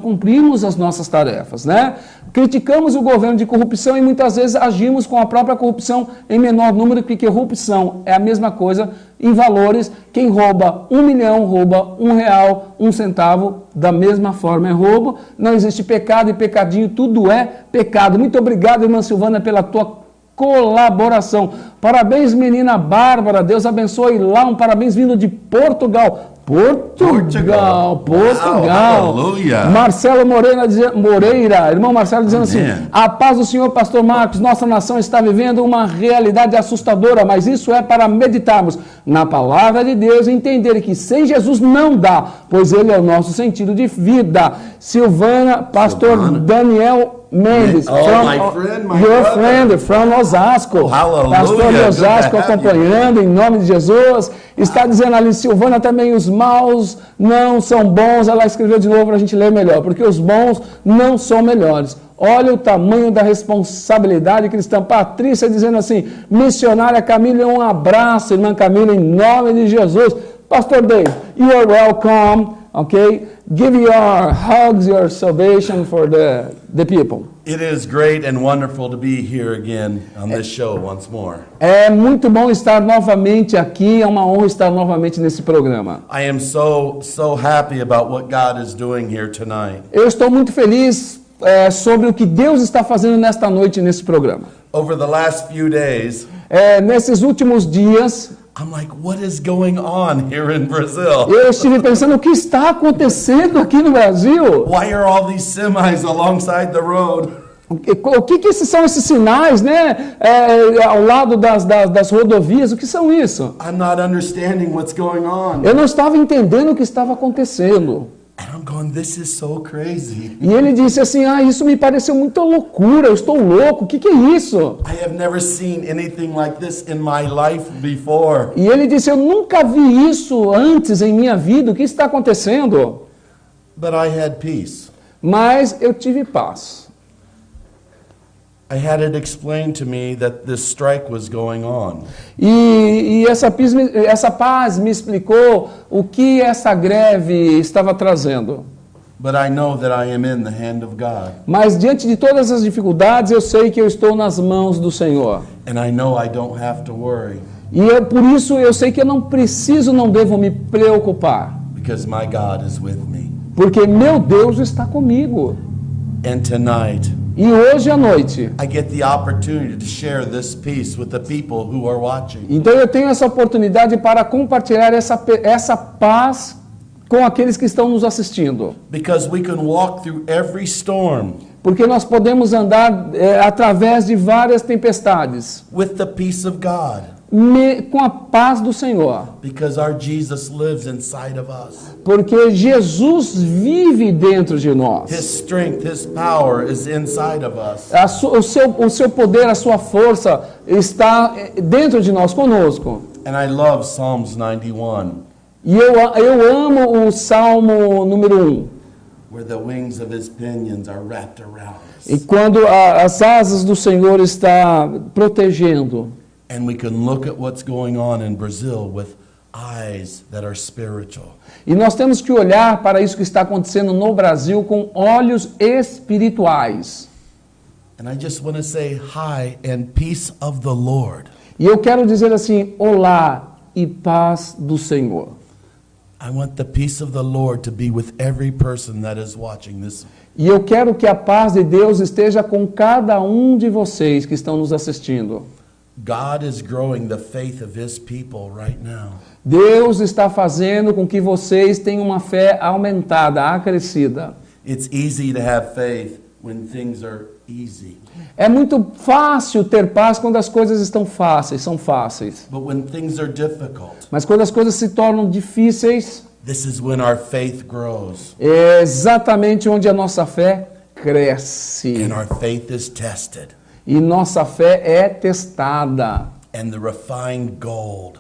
cumprimos as nossas tarefas, né? Criticamos o governo de corrupção e muitas vezes agimos com a própria corrupção em menor número, porque corrupção é a mesma coisa em valores. Quem rouba 1 milhão, rouba R$1, 1 centavo, da mesma forma é roubo. Não existe pecado e pecadinho, tudo é pecado. Muito obrigado, irmã Silvana, pela tua colaboração. Parabéns, menina Bárbara. Deus abençoe lá. Um parabéns vindo de Portugal. Portugal. Wow, aleluia. Marcelo Moreira, irmão Marcelo dizendo assim: a paz do Senhor, pastor Marcos, nossa nação está vivendo uma realidade assustadora, mas isso é para meditarmos na palavra de Deus e entender que sem Jesus não dá, pois ele é o nosso sentido de vida. Silvana, pastor Daniel Mendes, your friend from Osasco. Pastor de Osasco acompanhando em nome de Jesus. Está dizendo ali, Silvana, também os maus não são bons. Ela escreveu de novo para a gente ler melhor, porque os bons não são melhores. Olha o tamanho da responsabilidade cristã. Patrícia dizendo assim, missionária Camila, um abraço, irmã Camila, em nome de Jesus. Pastor Dave, you are welcome. Okay, give your hugs, your salvation for the people. It is great and wonderful to be here again on this show once more. É muito bom estar novamente aqui, é uma honra estar novamente nesse programa. I am so happy about what God is doing here tonight. Eu estou muito feliz sobre o que Deus está fazendo nesta noite nesse programa. Over the last few days, nesses últimos dias, I'm like, what is going on here in Brazil? eu estive pensando o que está acontecendo aqui no Brasil. Why are all these semis alongside the road? O que são esses sinais, né? Ao lado das rodovias, o que são isso? I'm not understanding what's going on. Eu não estava entendendo o que estava acontecendo. And I'm going, this is so crazy. E ele disse assim, isso me pareceu muita loucura, eu estou louco, o que é isso? I have never seen anything like this in my life before. E ele disse, eu nunca vi isso antes em minha vida, o que está acontecendo? But I had peace. Mas eu tive paz. I had it explained to me that this strike was going on. E essa paz me explicou o que essa greve estava trazendo. But I know that I am in the hand of God. Mas diante de todas as dificuldades, eu sei que eu estou nas mãos do Senhor. And I know I don't have to worry. E por isso eu sei que eu não devo me preocupar. Because my God is with me. Porque meu Deus está comigo. And tonight, e hoje à noite, I get the opportunity to share this peace with the people who are watching. Então eu tenho essa oportunidade para compartilhar essa paz com aqueles que estão nos assistindo. Because we can walk through every storm. Porque nós podemos andar através de várias tempestades. With the peace of God. Com a paz do Senhor. Because our Jesus lives inside of us. Porque Jesus vive dentro de nós. His strength, His power is inside of us. O seu poder, a sua força está dentro de nós, conosco. And I love Psalms 91. E eu amo o Salmo número 1. Where the wings of His pinions are wrapped around us. E quando as asas do Senhor está protegendo. And we can look at what's going on in Brazil with eyes that are spiritual. E nós temos que olhar para isso que está acontecendo no Brasil com olhos espirituais. And I just want to say hi and peace of the Lord. E eu quero dizer assim, olá e paz do Senhor. I want the peace of the Lord to be with every person that is watching this. E eu quero que a paz de Deus esteja com cada um de vocês que estão nos assistindo. God is growing the faith of His people right now. Deus está fazendo com que vocês tenham uma fé aumentada, acrescida. It's easy to have faith when things are easy. É muito fácil ter paz quando as coisas estão fáceis, são fáceis. But when things are difficult, mas quando as coisas se tornam difíceis, this is when our faith grows. É exatamente onde a nossa fé cresce. And our faith is tested. E nossa fé é testada. And the refined gold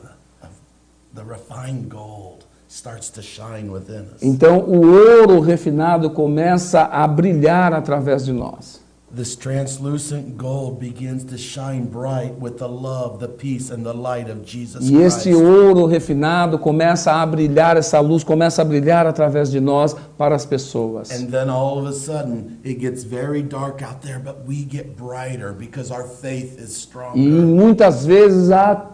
starts to shine within us. Então o ouro refinado começa a brilhar através de nós. This translucent gold begins to shine bright with the love, the peace and the light of Jesus E este Christ. ouro refinado começa a brilhar, essa luz começa a brilhar através de nós para as pessoas. And then all of a sudden it gets very dark out there, but we get brighter because our faith is stronger. E muitas vezes há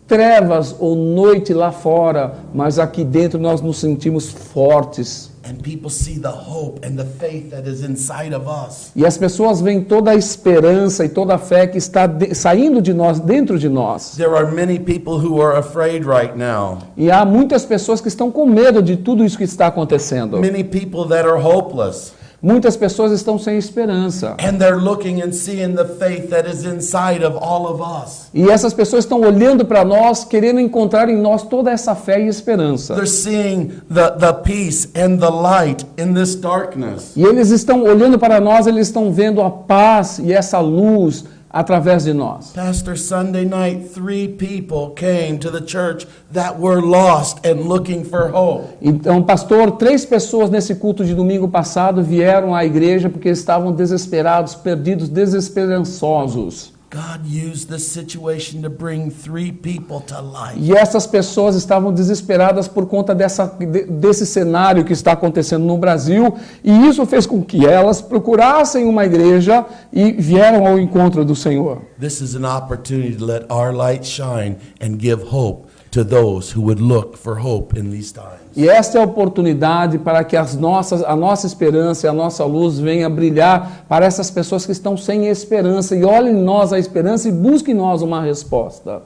trevas ou noite lá fora, mas aqui dentro nós nos sentimos fortes. and people see the hope and the faith that is inside of us. E as pessoas veem toda a esperança e toda a fé que está saindo de nós, dentro de nós. There are many people who are afraid right now. E há muitas pessoas que estão com medo de tudo isso que está acontecendo. Many people that are hopeless. Muitas pessoas estão sem esperança. And they're looking and seeing the faith that is inside of all of us. E essas pessoas estão olhando para nós, querendo encontrar em nós toda essa fé e esperança. They're seeing the peace and the light in this darkness. E eles estão olhando para nós, eles estão vendo a paz e essa luz através de nós. Pastor, Sunday night, 3 people came to the church that were lost and looking for hope. Então, pastor, 3 pessoas nesse culto de domingo passado vieram à igreja porque estavam desesperados, perdidos, desesperançosos. God used this situation to bring 3 people to life. E essas pessoas estavam desesperadas por conta desse cenário que está acontecendo no Brasil, e isso fez com que elas procurassem uma igreja e vieram ao encontro do Senhor. This is an opportunity to let our light shine and give hope to those who would look for hope in these times. E esta é a oportunidade para que a nossa esperança e a nossa luz venha brilhar para essas pessoas que estão sem esperança, e olhem em nós a esperança e busquem em nós uma resposta.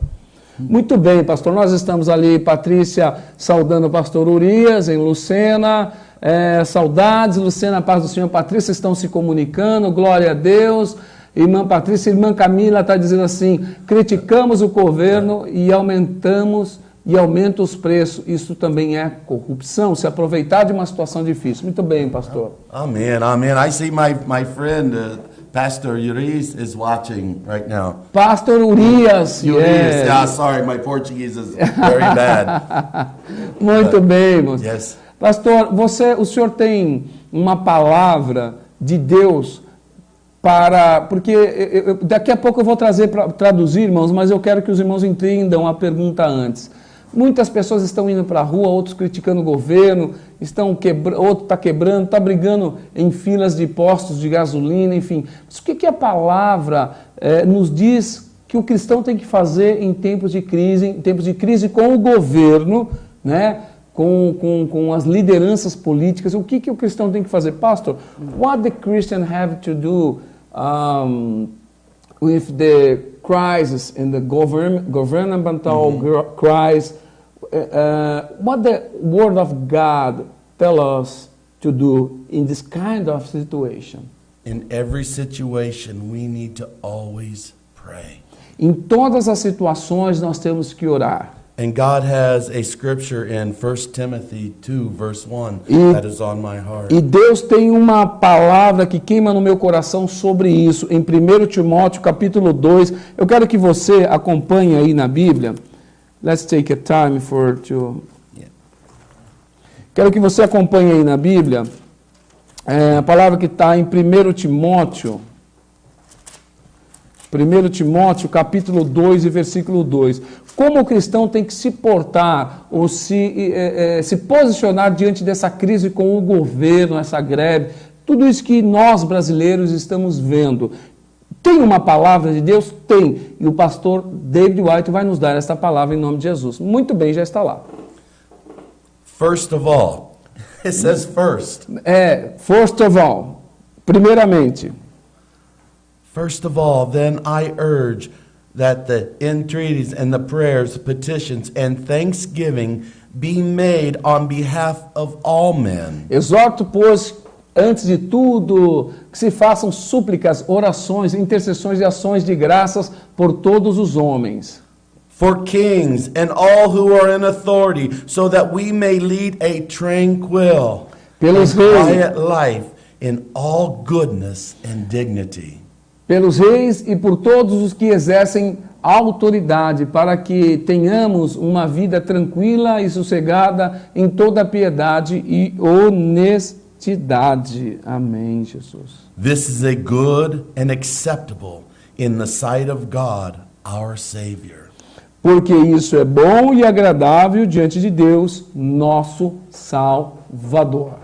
Muito bem, pastor, nós estamos ali, Patrícia saudando o pastor Urias em Lucena, saudades, Lucena, paz do Senhor, Patrícia estão se comunicando, glória a Deus. Irmã Patrícia, irmã Camila está dizendo assim: criticamos o governo e aumenta os preços. Isso também é corrupção, se aproveitar de uma situação difícil. Muito bem, pastor. Amen, amen. I see my friend, Pastor Urias, is watching right now. Pastor Urias. Urias, yes. yeah, sorry, my Portuguese is very bad. Muito bem, moço. Yes. Pastor, o senhor tem uma palavra de Deus porque daqui a pouco eu vou trazer para traduzir, irmãos, mas eu quero que os irmãos entendam a pergunta antes. Muitas pessoas estão indo para a rua, outros criticando o governo, outro está quebrando, está brigando em filas de postos de gasolina, enfim. Mas o que a palavra nos diz que o cristão tem que fazer em tempos de crise com o governo, né? Com as lideranças políticas? O que o cristão tem que fazer? Pastor, what the Christian have to do with the crisis in the governmental crisis? What the Word of God tell us to do in this kind of situation? In every situation, we need to always pray. Em todas as situações nós temos que orar. And God has a scripture in 1 Timothy 2, verse 1, that is on my heart. E Deus tem uma palavra que queima no meu coração sobre isso, em 1 Timóteo, capítulo 2. Eu quero que você acompanhe aí na Bíblia. Let's take a time to... Quero que você acompanhe aí na Bíblia a palavra que está em 1 Timóteo. 1 Timóteo, capítulo 2 e versículo 2. Como o cristão tem que se portar ou se posicionar diante dessa crise com o governo, essa greve, tudo isso que nós brasileiros estamos vendo. Tem uma palavra de Deus? Tem. E o pastor David White vai nos dar essa palavra em nome de Jesus. Muito bem, já está lá. First of all. It says first. First of all. Primeiramente. First of all, then I urge that the entreaties and the prayers, petitions, and thanksgiving be made on behalf of all men. Exorto, pois, antes de tudo, que se façam súplicas, orações, intercessões e ações de graças por todos os homens. For kings and all who are in authority, so that we may lead a tranquil and quiet life in all goodness and dignity. Pelos reis e por todos os que exercem autoridade, para que tenhamos uma vida tranquila e sossegada em toda piedade e honestidade. Amém, Jesus. This is a good and acceptable in the sight of God, our Savior. Porque isso é bom e agradável diante de Deus, nosso Salvador.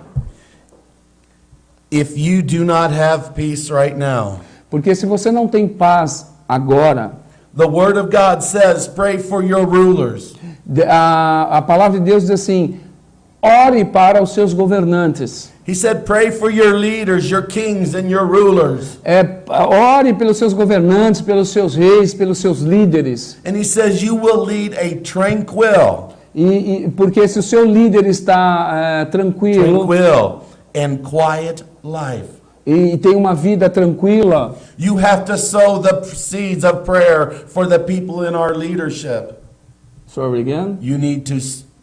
If you do not have peace right now, porque se você não tem paz agora, the Word of God says, pray for your rulers. A palavra de Deus diz assim: ore para os seus governantes. He said, pray for your leaders, your kings, and your rulers. Ore pelos seus governantes, pelos seus reis, pelos seus líderes. And he says, you will lead a tranquil Porque se o seu líder está tranquilo and quiet life. e tem uma vida tranquila, You have to sow the seeds of prayer for the people in our leadership. sorry again. You need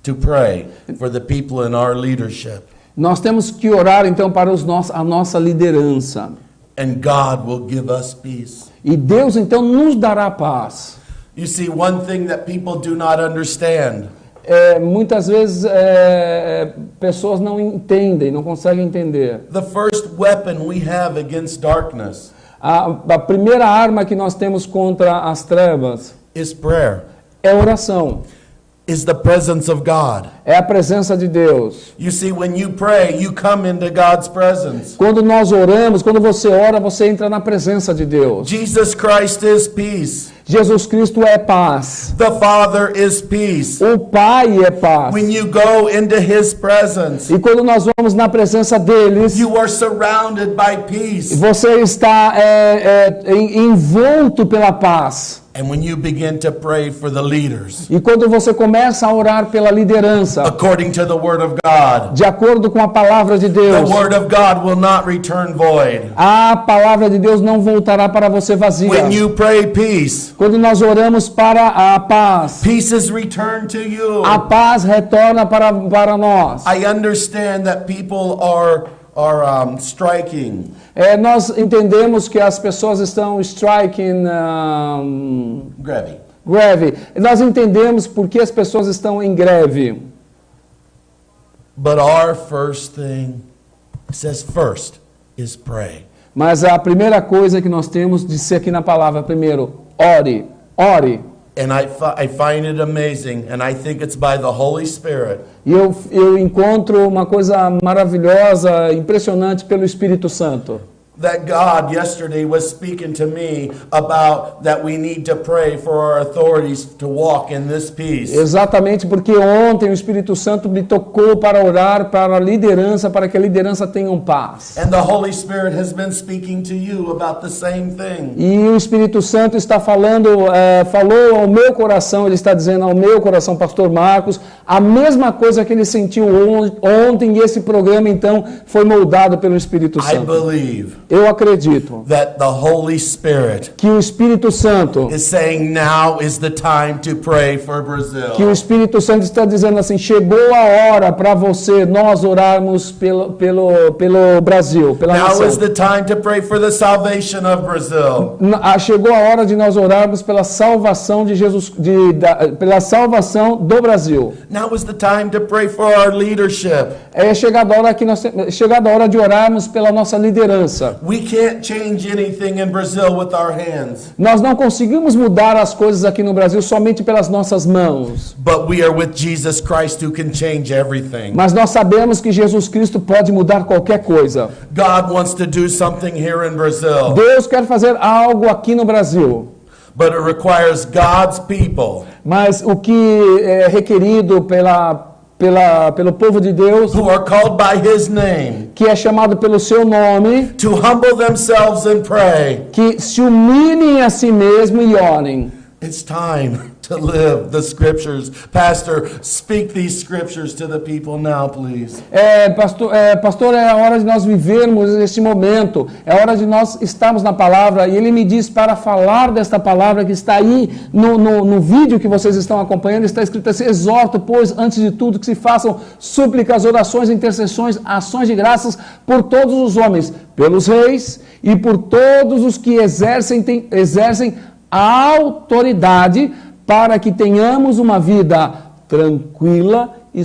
to pray for the people in our leadership. Nós temos que orar então para a nossa liderança. And God will give us peace. E Deus então nos dará paz. You see, one thing that people do not understand Muitas vezes pessoas não entendem, não conseguem entender. the first weapon we have against darkness A primeira arma que nós temos contra as trevas is prayer, é oração, is the presence of God. é a presença de Deus. You see, when you pray, you come into God's presence. Quando nós oramos, quando você ora, você entra na presença de Deus. Jesus Christ is peace. Jesus Cristo é paz. The Father is peace. O Pai é paz. When you go into His presence, E quando nós vamos na presença deles, you are surrounded by peace. você está envolto pela paz. And when you begin to pray for the leaders, E quando você começa a orar pela liderança, according to the Word of God, de acordo com a palavra de the Deus, Word of God will not return void. a palavra de Deus não voltará para você vazia. When you pray peace, Quando nós oramos para a paz, peace is returned to you. a paz retorna para nós. I understand that people are striking. Nós entendemos que as pessoas estão striking greve. Nós entendemos por que as pessoas estão em greve. But our first thing, it says first, is pray. Mas a primeira coisa que nós temos de ser aqui na palavra, primeiro, ore, ore. And I find it amazing, and I think it's by the Holy Spirit. E eu encontro uma coisa maravilhosa, impressionante pelo Espírito Santo. That God yesterday was speaking to me about that we need to pray for our authorities to walk in this peace. Exatamente porque ontem o Espírito Santo me tocou para orar para a liderança, para que a liderança tenha paz. And the Holy Spirit has been speaking to you about the same thing. E o Espírito Santo está falou ao meu coração, ele está dizendo ao meu coração, Pastor Marcos, a mesma coisa que ele sentiu ontem, e esse programa então foi moldado pelo Espírito I Santo. believe Eu acredito that the Holy Spirit que o Espírito Santo, is saying now is the time to pray for Brazil. que o Espírito Santo está dizendo assim, chegou a hora para nós orarmos pelo Brasil, pela Now nação. is the time to pray for the salvation of Brazil. Chegou a hora de nós orarmos pela salvação de Jesus, pela salvação do Brasil. Now is the time to pray for our leadership. É chegada a hora de orarmos pela nossa liderança. We can't change anything in Brazil with our hands, Nós não conseguimos mudar as coisas aqui no Brasil somente pelas nossas mãos. but we are with Jesus Christ who can change everything. Mas nós sabemos que Jesus Cristo pode mudar qualquer coisa. God wants to do something here in Brazil, Deus quer fazer algo aqui no Brasil. but it requires God's people Mas o que é requerido pelo povo de Deus, who are called by His name que é chamado pelo seu nome, to humble themselves and pray. que se humilhem a si mesmo e orem. It's time to live the scriptures. Pastor, speak these scriptures to the people now, please. Pastor, é a hora de nós vivermos esse momento, é a hora de nós estarmos na palavra, e ele me diz para falar desta palavra que está aí no vídeo que vocês estão acompanhando, está escrito assim: exorto, pois, antes de tudo, que se façam súplicas, orações, intercessões, ações de graças por todos os homens, pelos reis e por todos os que exercem a autoridade, para que tenhamos uma vida tranquila e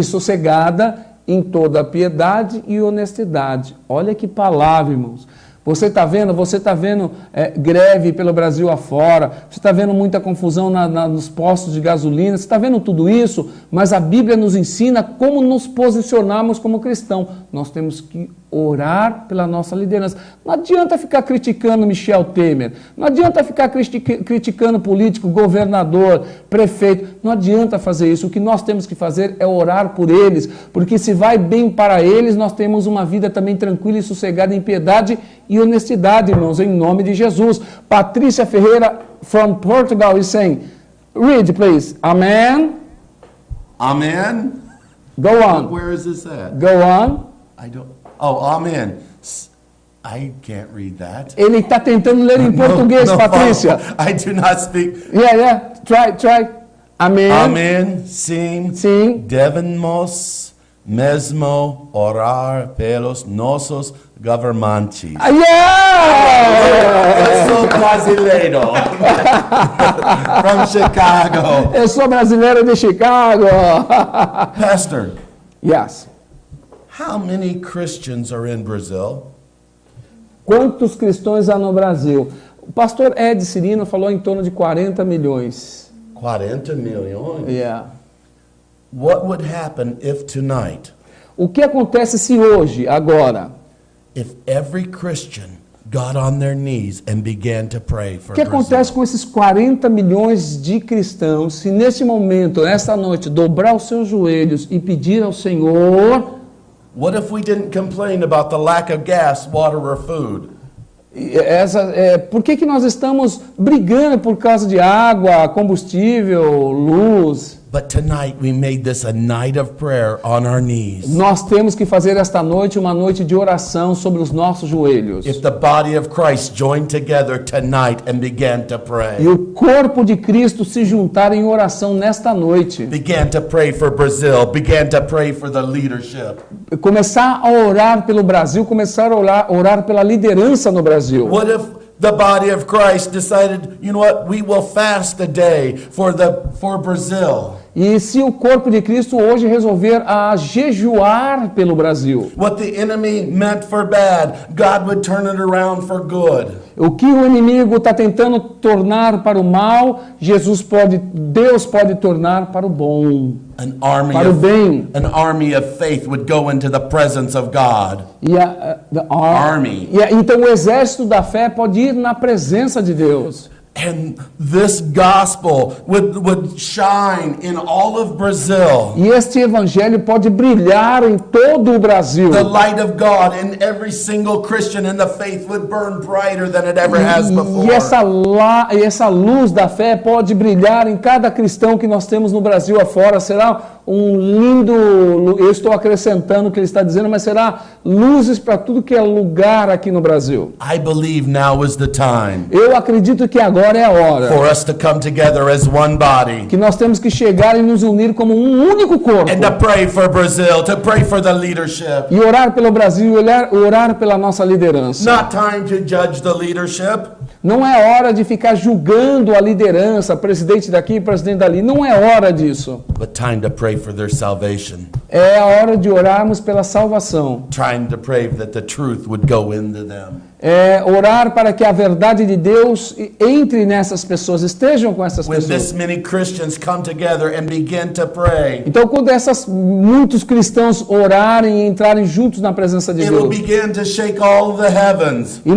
sossegada em toda piedade e honestidade. Olha que palavra, irmãos. Você está vendo greve pelo Brasil afora, você está vendo muita confusão nos postos de gasolina, você está vendo tudo isso, mas a Bíblia nos ensina como nos posicionarmos como cristão. Nós temos que orar pela nossa liderança. Não adianta ficar criticando Michel Temer, não adianta ficar criticando político, governador, prefeito, não adianta fazer isso. O que nós temos que fazer é orar por eles, porque se vai bem para eles, nós temos uma vida também tranquila e sossegada em piedade e honestidade, irmãos, em nome de Jesus. Patrícia Ferreira, from Portugal, is saying, read, please. Amen. Amen. Go on. Where is this at? Go on. I don't. Oh, amen. I can't read that. Ele está tentando ler em português, Patrícia. I do not speak. Yeah. Try. Amen. Amen. Sim. Devemos mesmo orar pelos nossos governantes. Yeah! Eu sou brasileiro. From Chicago. Eu sou brasileiro de Chicago. Pastor, Yes. how many Christians are in Brazil? Quantos cristãos há no Brasil? O pastor Ed Cirino falou em torno de 40 milhões. 40 milhões. Yeah. What would happen if tonight, O que acontece se hoje, agora, if every Christian got on their knees and began to pray for o que acontece Brazil? com esses 40 milhões de cristãos se nesse momento, nesta noite, dobrar os seus joelhos e pedir ao Senhor? What if we didn't complain about the lack of gas, water, or food? Por que nós estamos brigando por causa de água, combustível, luz? But tonight we made this a night of prayer on our knees. Nós temos que fazer esta noite uma noite de oração sobre os nossos joelhos. If the body of Christ joined together tonight and began to E pray, o corpo de Cristo se juntar em oração nesta noite. began to pray for Brazil, began to pray for the leadership. Começar a orar pelo Brasil, começar a orar pela liderança no Brasil. What if the body of Christ decided, you know what, we will fast a day for Brazil? E se o corpo de Cristo hoje resolver a jejuar pelo Brasil? What the enemy meant for bad, God would turn it around for good. O que o inimigo está tentando tornar para o mal, Deus pode tornar para o bom, para o bem. An army of faith would go into the presence of God. E Army. Então o exército da fé pode ir na presença de Deus. And this gospel would shine in all of Brazil. E este evangelho pode brilhar em todo o Brasil. The light of God in every single Christian in the faith would burn brighter than it ever has before. E essa luz da fé pode brilhar em cada cristão que nós temos no Brasil afora. Será um lindo, eu estou acrescentando o que ele está dizendo, mas será luzes para tudo que é lugar aqui no Brasil. I believe now is the time Eu acredito que agora é a hora for us to come together as one body que nós temos que chegar e nos unir como um único corpo. and to pray for Brazil, to pray for the leadership. E orar pelo Brasil, orar pela nossa liderança. Not time to judge the leadership. Não é hora de ficar julgando a liderança, presidente daqui, presidente dali. Não é hora disso. But time to pray for their salvation. É a hora de orarmos pela salvação. Time to pray that the truth would go into them. É orar para que a verdade de Deus entre nessas pessoas, estejam com essas When this pessoas. many Christians come together and begin to pray, Então, quando muitos cristãos orarem e entrarem juntos na presença de it will Deus, begin to shake all the heavens. e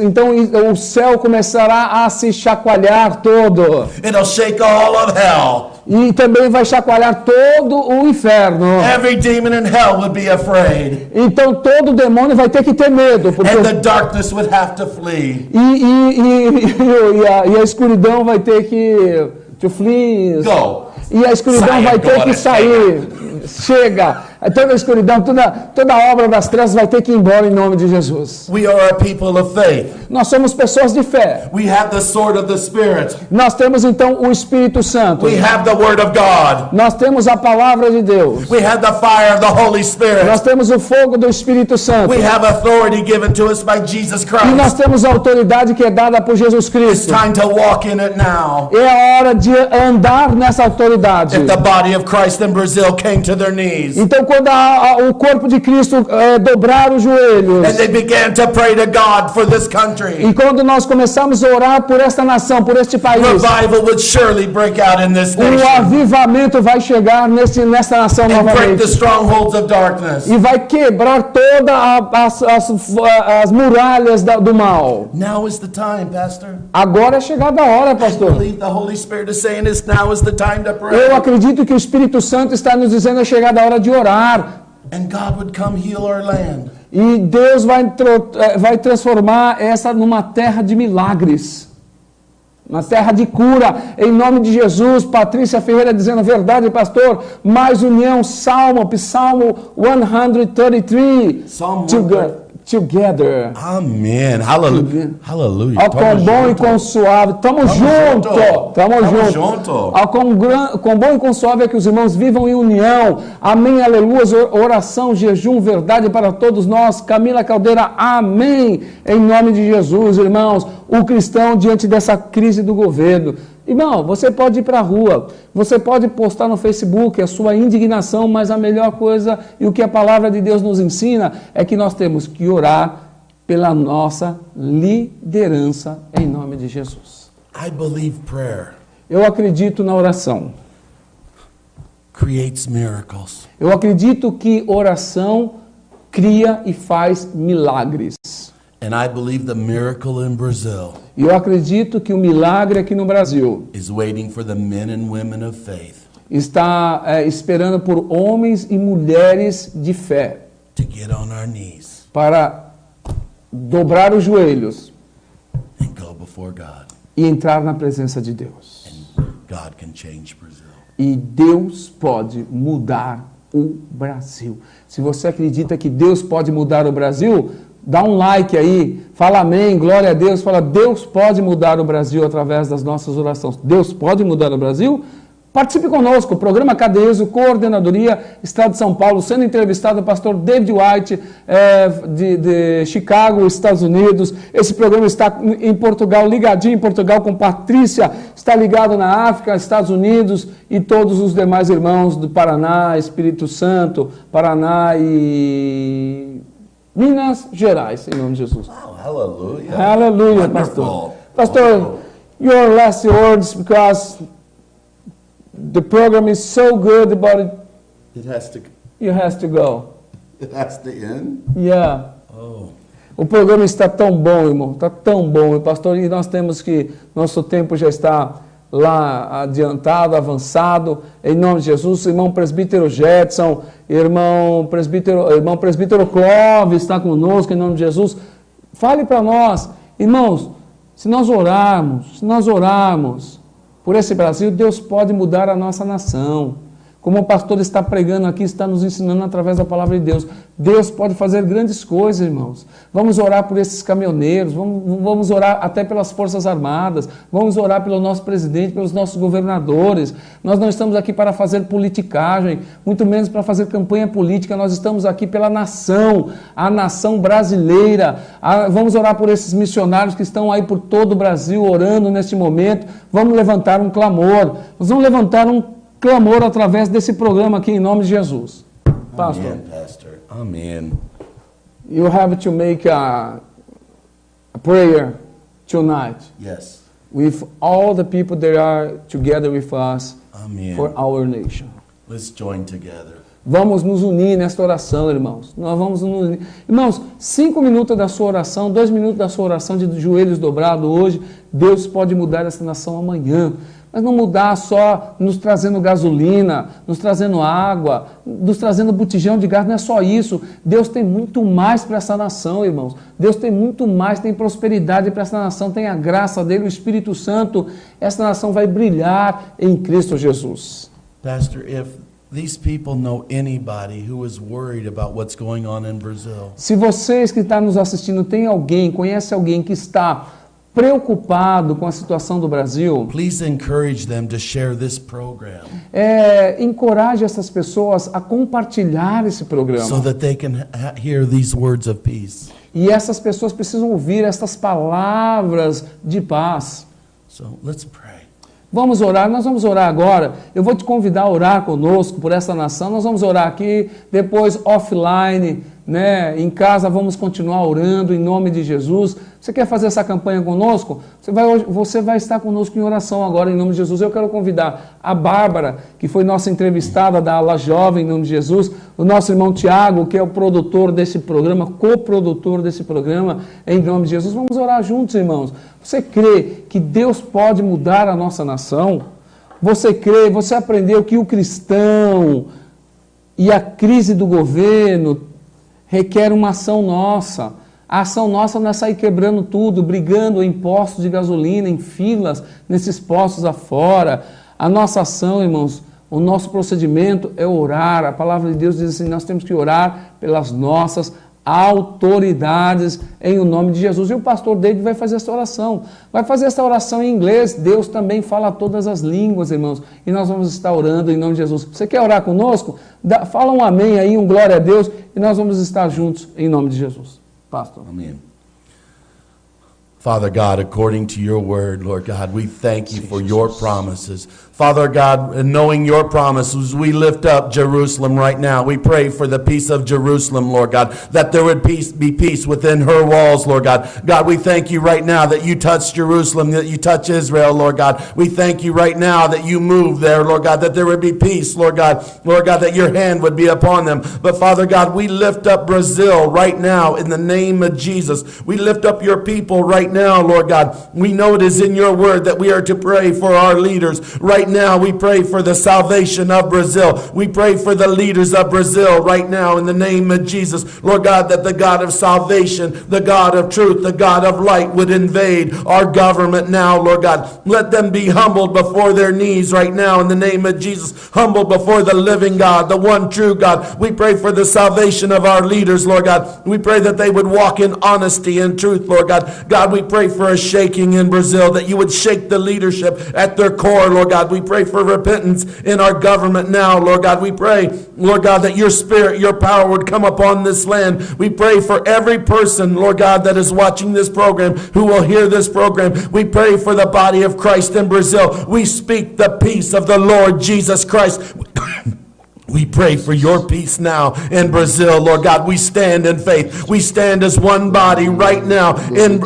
então o céu começará a se chacoalhar todo, It'll shake all of hell. e também vai chacoalhar todo o inferno. Every demon in hell would be afraid. Então todo demônio vai ter que ter medo, porque And the darkness would have to flee. e a escuridão vai ter que flee. Go. E a escuridão Saia vai ter agora, que sair. Chega. Toda a escuridão, toda a obra das trevas vai ter que ir embora em nome de Jesus. We are a people of faith. Nós somos pessoas de fé. We have the sword of the Spirit. Nós temos então o Espírito Santo. We have the Word of God. Nós temos a palavra de Deus. We have the fire of the Holy Spirit. Nós temos o fogo do Espírito Santo. We have authority given to us by Jesus E nós Christ. temos a autoridade que é dada por Jesus It's Cristo. time to walk in it now. É a hora de andar nessa autoridade. If the body of Christ in Brazil came to their knees, Então, quando o corpo de Cristo dobrar os joelhos. and they began to pray to God for this country, E quando nós começamos a orar por esta nação, por este país, revival would surely break out in this o nation avivamento vai chegar nesta nação and break novamente. the strongholds of darkness. E vai quebrar todas as muralhas do mal. Now is the time, Pastor. Agora é chegada a hora, I pastor. believe the Holy Spirit is saying this now is the time to Eu pray. acredito que o Espírito Santo está nos dizendo é chegada a hora de orar. And God would come heal our land. E Deus vai transformar essa numa terra de milagres. Uma terra de cura, em nome de Jesus. Patrícia Ferreira dizendo, verdade, pastor, mais união, Salmo 133. Psalm Together. Amen. Hallelujah. Hallelujah. Ao quão bom e quão suave. Tamo junto. Tamo junto. junto. Ao quão bom e quão suave é que os irmãos vivam em união. Amém, aleluia. Oração, jejum, verdade para todos nós. Camila Caldeira, amém. Em nome de Jesus, irmãos. O cristão diante dessa crise do governo. Irmão, você pode ir para a rua, você pode postar no Facebook a sua indignação, mas a melhor coisa e o que a palavra de Deus nos ensina é que nós temos que orar pela nossa liderança em nome de Jesus. I believe prayer Eu acredito na oração. creates miracles. Eu acredito que oração cria e faz milagres. And I believe the miracle in Brazil E eu acredito que o milagre aqui no Brasil is waiting for the men and women of faith está esperando por homens e mulheres de fé to get on our knees para dobrar os joelhos and go before God. e entrar na presença de Deus. And God can change Brazil. E Deus pode mudar o Brasil. Se você acredita que Deus pode mudar o Brasil, dá um like aí, fala amém, glória a Deus, fala Deus pode mudar o Brasil através das nossas orações. Deus pode mudar o Brasil? Participe conosco, programa Cadeeso, Coordenadoria, Estado de São Paulo, sendo entrevistado o pastor David White, de Chicago, Estados Unidos. Esse programa está em Portugal, ligadinho em Portugal com Patrícia, está ligado na África, Estados Unidos e todos os demais irmãos do Paraná, Espírito Santo, Paraná e Minas Gerais, em nome de Jesus. Oh, hallelujah. Aleluia, Wonderful. Pastor, your last words, because the program is so good, but It has to go. end. Yeah. Oh. O programa está tão bom, irmão, está tão bom, pastor, e nós temos que, nosso tempo já está lá adiantado, avançado, em nome de Jesus. Irmão presbítero Jetson, irmão presbítero Clóvis está conosco, em nome de Jesus. Fale para nós, irmãos, se nós orarmos por esse Brasil, Deus pode mudar a nossa nação. Como o pastor está pregando aqui, está nos ensinando através da palavra de Deus. Deus pode fazer grandes coisas, irmãos. Vamos orar por esses caminhoneiros, vamos orar até pelas Forças Armadas, vamos orar pelo nosso presidente, pelos nossos governadores. Nós não estamos aqui para fazer politicagem, muito menos para fazer campanha política. Nós estamos aqui pela nação, a nação brasileira. Vamos orar por esses missionários que estão aí por todo o Brasil orando neste momento. Vamos levantar um clamor. Nós vamos levantar um clamor através desse programa aqui em nome de Jesus. Pastor, Amen, Pastor. Amen. you have to make a prayer tonight Yes. with all the people that are together with us Amen. for our nation. Let's join together. Vamos nos unir nesta oração, irmãos. Nós vamos nos unir. Irmãos, 5 minutos da sua oração, 2 minutos da sua oração de joelhos dobrados hoje, Deus pode mudar essa nação amanhã. Mas não mudar só nos trazendo gasolina, nos trazendo água, nos trazendo botijão de gás, não é só isso. Deus tem muito mais para essa nação, irmãos. Deus tem muito mais, tem prosperidade para essa nação, tem a graça dele, o Espírito Santo. Essa nação vai brilhar em Cristo Jesus. Pastor, if these people know anybody who is worried about what's going on in Brazil, Se vocês que estão nos assistindo, tem alguém, conhece alguém que está preocupado com a situação do Brasil, please encourage them to share this program encoraje essas pessoas a compartilhar esse programa. so that they can hear these words of peace. E essas pessoas precisam ouvir estas palavras de paz. So let's pray. Vamos orar, nós vamos orar agora. Eu vou te convidar a orar conosco por essa nação. Nós vamos orar aqui, depois offline, né? Em casa vamos continuar orando em nome de Jesus. Você quer fazer essa campanha conosco? Você vai estar conosco em oração agora em nome de Jesus. Eu quero convidar a Bárbara, que foi nossa entrevistada da Ala Jovem em nome de Jesus, o nosso irmão Tiago, que é o produtor desse programa, coprodutor desse programa, em nome de Jesus. Vamos orar juntos, irmãos. Você crê que Deus pode mudar a nossa nação? Você crê, você aprendeu que o cristão e a crise do governo requer uma ação nossa. A ação nossa não é sair quebrando tudo, brigando em postos de gasolina, em filas, nesses postos afora. A nossa ação, irmãos, o nosso procedimento é orar. A palavra de Deus diz assim, nós temos que orar pelas nossas autoridades em o nome de Jesus. E o pastor David vai fazer essa oração. Vai fazer essa oração em inglês. Deus também fala todas as línguas, irmãos. E nós vamos estar orando em nome de Jesus. Você quer orar conosco? Fala um amém aí, um glória a Deus. E nós vamos estar juntos em nome de Jesus. Pastor. Amen. Father God, according to your word, Lord God, we thank you for your promises. Father God, knowing your promises, we lift up Jerusalem right now. We pray for the peace of Jerusalem, Lord God, that there would be peace within her walls, Lord God. God, we thank you right now that you touch Jerusalem, that you touch Israel, Lord God. We thank you right now that you move there, Lord God, that there would be peace, Lord God, that your hand would be upon them. But Father God, we lift up Brazil right now in the name of Jesus. We lift up your people right now, Lord God. We know it is in your word that we are to pray for our leaders. Right now, we pray for the salvation of Brazil. We pray for the leaders of Brazil right now in the name of Jesus. Lord God, that the God of salvation, the God of truth, the God of light would invade our government now, Lord God. Let them be humbled before their knees right now in the name of Jesus. Humbled before the living God, the one true God. We pray for the salvation of our leaders, Lord God. We pray that they would walk in honesty and truth, Lord God. God, we pray for a shaking in Brazil, that you would shake the leadership at their core, Lord God. We pray for repentance in our government now, Lord God. We pray, Lord God, that your spirit, your power would come upon this land. We pray for every person, Lord God, that is watching this program, who will hear this program. We pray for the body of Christ in Brazil. We speak the peace of the Lord Jesus Christ. We pray for your peace now in Brazil, Lord God. We stand in faith. We stand as one body right now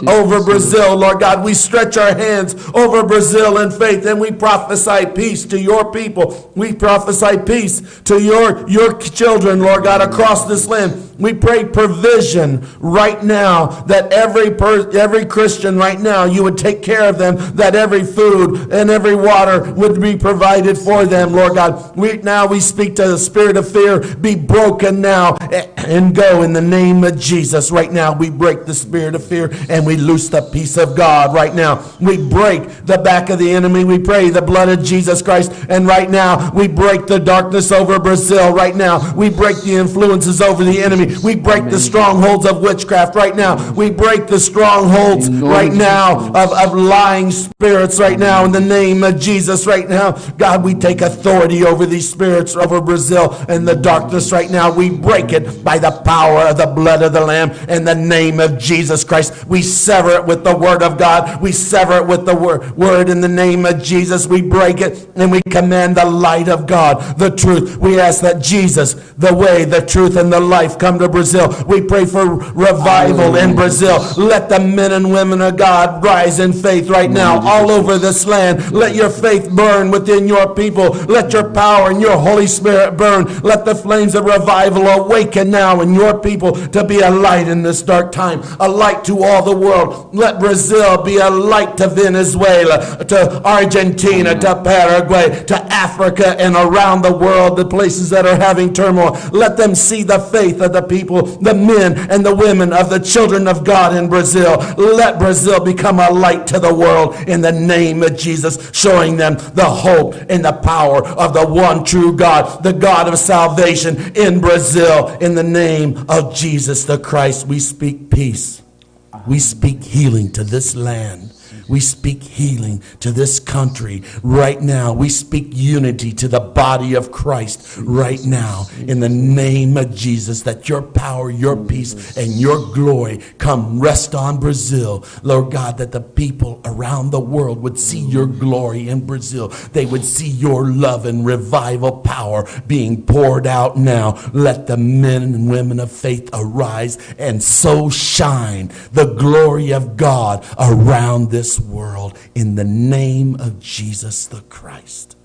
over Brazil, Lord God. We stretch our hands over Brazil in faith, and we prophesy peace to your people. We prophesy peace to your children, Lord God, across this land. We pray provision right now, that every Christian right now, you would take care of them, that every food and every water would be provided for them, Lord God. We speak to the spirit of fear, be broken now and go in the name of Jesus. Right now, we break the spirit of fear and we loose the peace of God right now. We break the back of the enemy. We pray the blood of Jesus Christ, and right now, we break the darkness over Brazil right now. We break the influences over the enemy. We break the strongholds of witchcraft right now. We break the strongholds right now of lying spirits right now in the name of Jesus right now. God, we take authority over these spirits over Brazil and the darkness right now. We break it by the power of the blood of the Lamb in the name of Jesus Christ. We sever it with the word of God. We sever it with the word in the name of Jesus. We break it and we command the light of God, the truth. We ask that Jesus, the way, the truth, and the life come to Brazil. We pray for revival in Brazil. Let the men and women of God rise in faith right now all over this land. Let your faith burn within your people. Let your power and your Holy Spirit burn. Let the flames of revival awaken now in your people to be a light in this dark time, a light to all the world. Let Brazil be a light to Venezuela, to Argentina, to Paraguay, to Africa, and around the world, the places that are having turmoil. Let them see the faith of the people, the men and the women of the children of God in Brazil. Let Brazil become a light to the world in the name of Jesus, showing them the hope and the power of the one true God, the God of salvation in Brazil. In the name of Jesus the Christ, we speak peace. We speak healing to this land. We speak healing to this country right now. We speak unity to the body of Christ right now. In the name of Jesus, that your power, your peace, and your glory come rest on Brazil. Lord God, that the people around the world would see your glory in Brazil. They would see your love and revival power being poured out now. Let the men and women of faith arise and so shine the glory of God around this world. In the name of Jesus the Christ.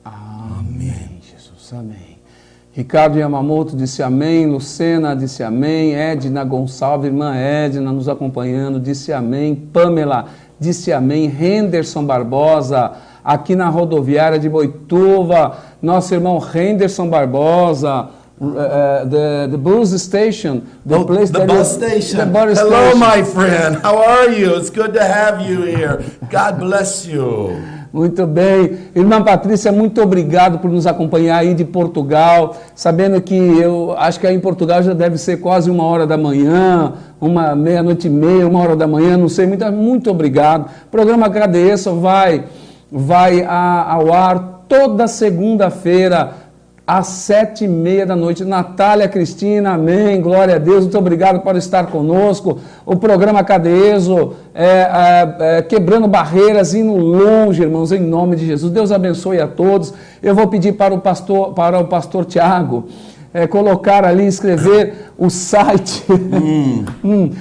Amém, Jesus, amém. Ricardo Yamamoto disse amém, Lucena disse amém, Edna Gonçalves, irmã Edna nos acompanhando, disse amém, Pamela disse amém, Henderson Barbosa, aqui na rodoviária de Boituva, nosso irmão Henderson Barbosa, the bus station, the place the that bus is- station. the bus Hello, station. my friend. How are you? It's good to have you here. God bless you. Muito bem. Irmã Patrícia, muito obrigado por nos acompanhar aí de Portugal, sabendo que eu acho que aí em Portugal já deve ser quase 1h da manhã, meia-noite e meia, 1h da manhã, não sei, muito obrigado. O programa KDE só vai ao ar toda segunda-feira, às 7h30 da noite. Natália Cristina, amém, glória a Deus, muito obrigado por estar conosco. O programa Cadeeso quebrando barreiras, indo longe, irmãos, em nome de Jesus. Deus abençoe a todos. Eu vou pedir para o pastor Tiago colocar ali, escrever o site, o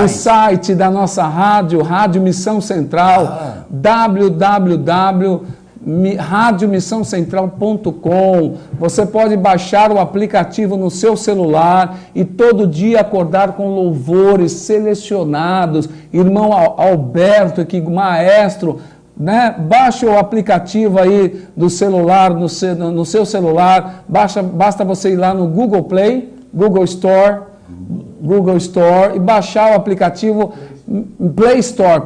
site da nossa rádio Missão Central, www.radiomissãocentral.com. Você pode baixar o aplicativo no seu celular e todo dia acordar com louvores selecionados. Irmão Alberto, que maestro, né? Baixe o aplicativo aí do celular, no seu celular. Basta você ir lá no Google Play, Google Store e baixar o aplicativo Play Store,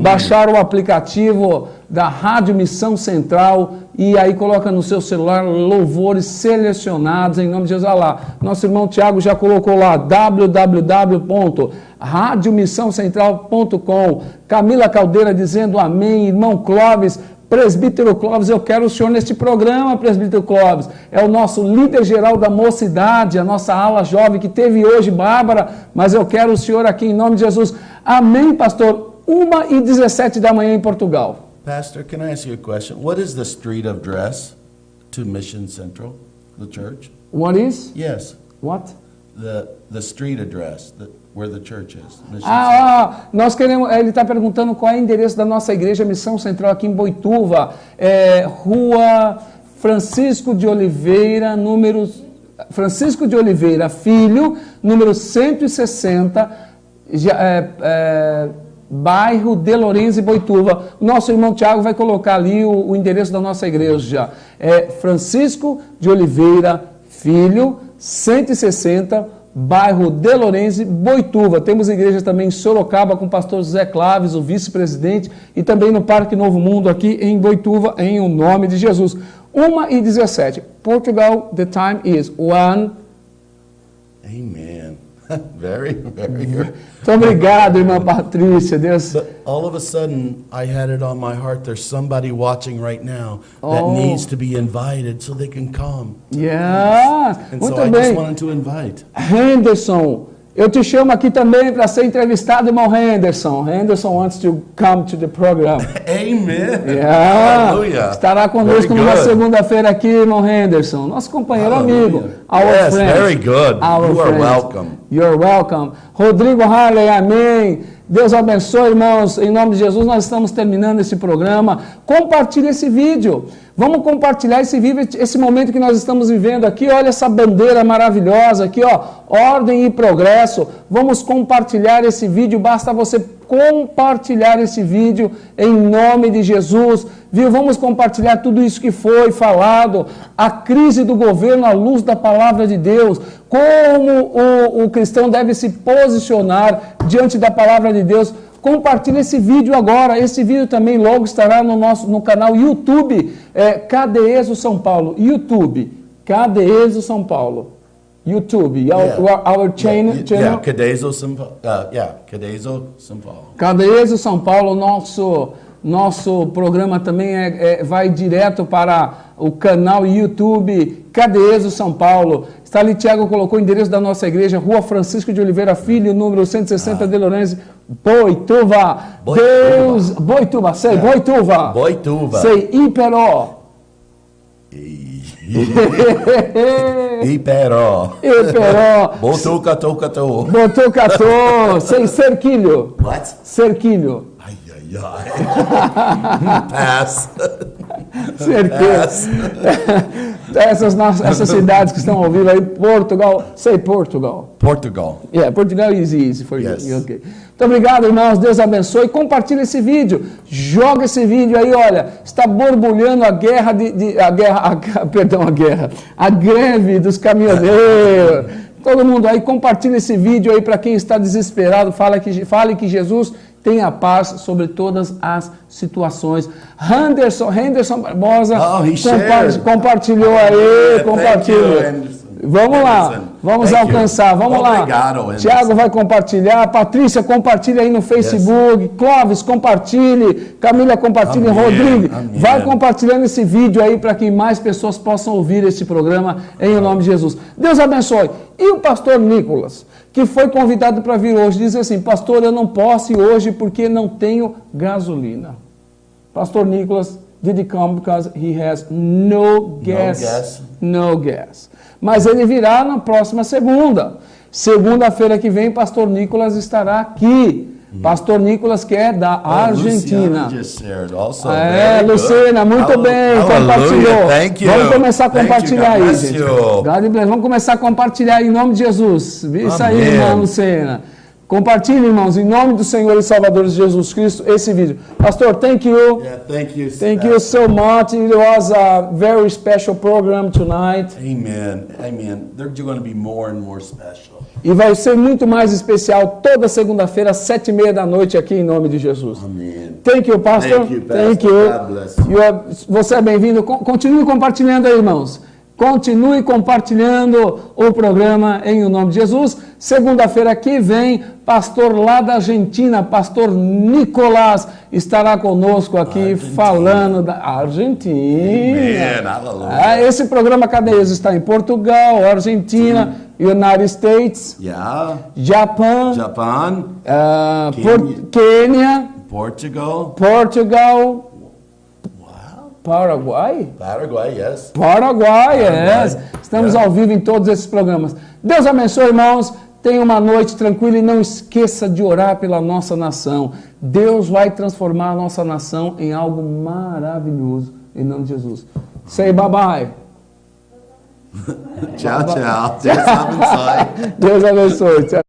baixar o aplicativo da Rádio Missão Central e aí coloca no seu celular louvores selecionados em nome de Jesus. Olha lá, nosso irmão Tiago já colocou lá, www.radiomissãocentral.com. Camila Caldeira dizendo amém. Irmão Clóvis, presbítero Clóvis, eu quero o senhor neste programa, presbítero Clóvis. É o nosso líder geral da mocidade, a nossa ala jovem que teve hoje, Bárbara, mas eu quero o senhor aqui em nome de Jesus. Amém, pastor. 1h17 da manhã em Portugal. Pastor, can I ask you a question? What is the street of dress to Mission Central, the church? What is? Yes, What? the street address where the church is. Mission Central. Nós queremos. Ele está perguntando qual é o endereço da nossa igreja Missão Central aqui em Boituva. Rua Francisco de Oliveira, Filho, número 160, bairro de Lourenço e Boituva. O nosso irmão Tiago vai colocar ali o endereço da nossa igreja. Francisco de Oliveira, Filho, 160, bairro de Lourenço e Boituva. Temos igrejas também em Sorocaba com o pastor José Claves, o vice-presidente, e também no Parque Novo Mundo aqui em Boituva, em o nome de Jesus. 1h17. Portugal, the time is 1. Amen. Very, very good. Muito obrigado, irmã Patrícia. Deus. But all of a sudden, I had it on my heart. There's somebody watching right now that needs to be invited so they can come. Yeah. And Muito so I bem. just wanted to invite. Henderson, eu te chamo aqui também para ser entrevistado, irmão Henderson. Henderson wants to come to the program. Amen. Yeah. Hallelujah. Estará conosco Very numa good. segunda-feira aqui, irmão Henderson. Nosso companheiro Hallelujah. amigo. Our Yes, friend. very good. Our You are friend. welcome. You're welcome. Rodrigo Harley, amém. Deus abençoe, irmãos. Em nome de Jesus, nós estamos terminando esse programa. Compartilhe esse vídeo. Vamos compartilhar esse vídeo, esse momento que nós estamos vivendo aqui. Olha essa bandeira maravilhosa aqui, ó. Ordem e progresso. Vamos compartilhar esse vídeo. Basta você compartilhar esse vídeo em nome de Jesus. Viu? Vamos compartilhar tudo isso que foi falado. A crise do governo à luz da palavra de Deus. Como o cristão deve se posicionar diante da palavra de Deus. Compartilhe esse vídeo agora. Esse vídeo também logo estará no canal YouTube, KDEso São Paulo. YouTube, KDEso São Paulo. YouTube, our channel. Cadezo São Paulo. Cadezo São Paulo. KDEso São Paulo, nosso Nosso programa também vai direto para o canal YouTube Cadeeso São Paulo. Está ali, Tiago colocou o endereço da nossa igreja, Rua Francisco de Oliveira Filho, número 160 de Lourenço, Boituva. Deus, Boituva, sei, Boituva. Boituva. Sei, Iperó. Iperó. Iperó. Botucatu. Botucatu. Sei, Cerquilho. What? Cerquilho. Ai, ai. Pass. Cerquilho. Essas cidades que estão ouvindo aí, Portugal. Sei, Portugal. Portugal. Yeah, Portugal is easy for Yes. you. Okay. Muito obrigado, irmãos. Deus abençoe. Compartilhe esse vídeo. Joga esse vídeo aí, olha. Está borbulhando a guerra a greve dos caminhoneiros. Todo mundo aí, compartilhe esse vídeo aí para quem está desesperado. Fale que Jesus tem a paz sobre todas as situações. Henderson Barbosa compartilhou aí, compartilhou. Vamos lá, vamos alcançar, vamos lá. Tiago vai compartilhar, Patrícia compartilha aí no Facebook, Clóvis compartilhe, Camila compartilhe, Rodrigo, vai compartilhando esse vídeo aí para que mais pessoas possam ouvir este programa em nome de Jesus. Deus abençoe. E o pastor Nicolas, que foi convidado para vir hoje, diz assim: pastor, eu não posso ir hoje porque não tenho gasolina. Pastor Nicolas did come because he has no gas. No gas. Mas ele virá na próxima segunda. Segunda-feira que vem, pastor Nicolas estará aqui. Pastor Nicolas, que é da Argentina. Luciana, muito bem, compartilhou. Vamos começar a compartilhar aí, gente. God bless. Vamos começar a compartilhar em nome de Jesus. Isso aí, irmã Luciana. Compartilhe, irmãos, em nome do Senhor e Salvador Jesus Cristo, esse vídeo. Pastor, thank you. Yeah, thank you. Thank you so much. It was a very special program tonight. Amen. Amen. They're going to be more and more special. E vai ser muito mais especial toda segunda-feira, às 7:30 da noite, aqui em nome de Jesus. Amen. Thank you, Pastor. Thank you, Pastor. Thank you. God bless you. Você é bem-vindo. Continue compartilhando aí, irmãos. Continue compartilhando o programa em nome de Jesus. Segunda-feira que vem, pastor lá da Argentina, pastor Nicolás, estará conosco aqui falando da Argentina. Amen. Esse programa Cadeeso está em Portugal, Argentina, United States, Japão, Quênia, Portugal. Paraguai, yes. Paraguai, yes. Estamos ao vivo em todos esses programas. Deus abençoe, irmãos. Tenha uma noite tranquila e não esqueça de orar pela nossa nação. Deus vai transformar a nossa nação em algo maravilhoso, em nome de Jesus. Say bye-bye. Tchau, tchau. Deus abençoe. Deus abençoe. Tchau.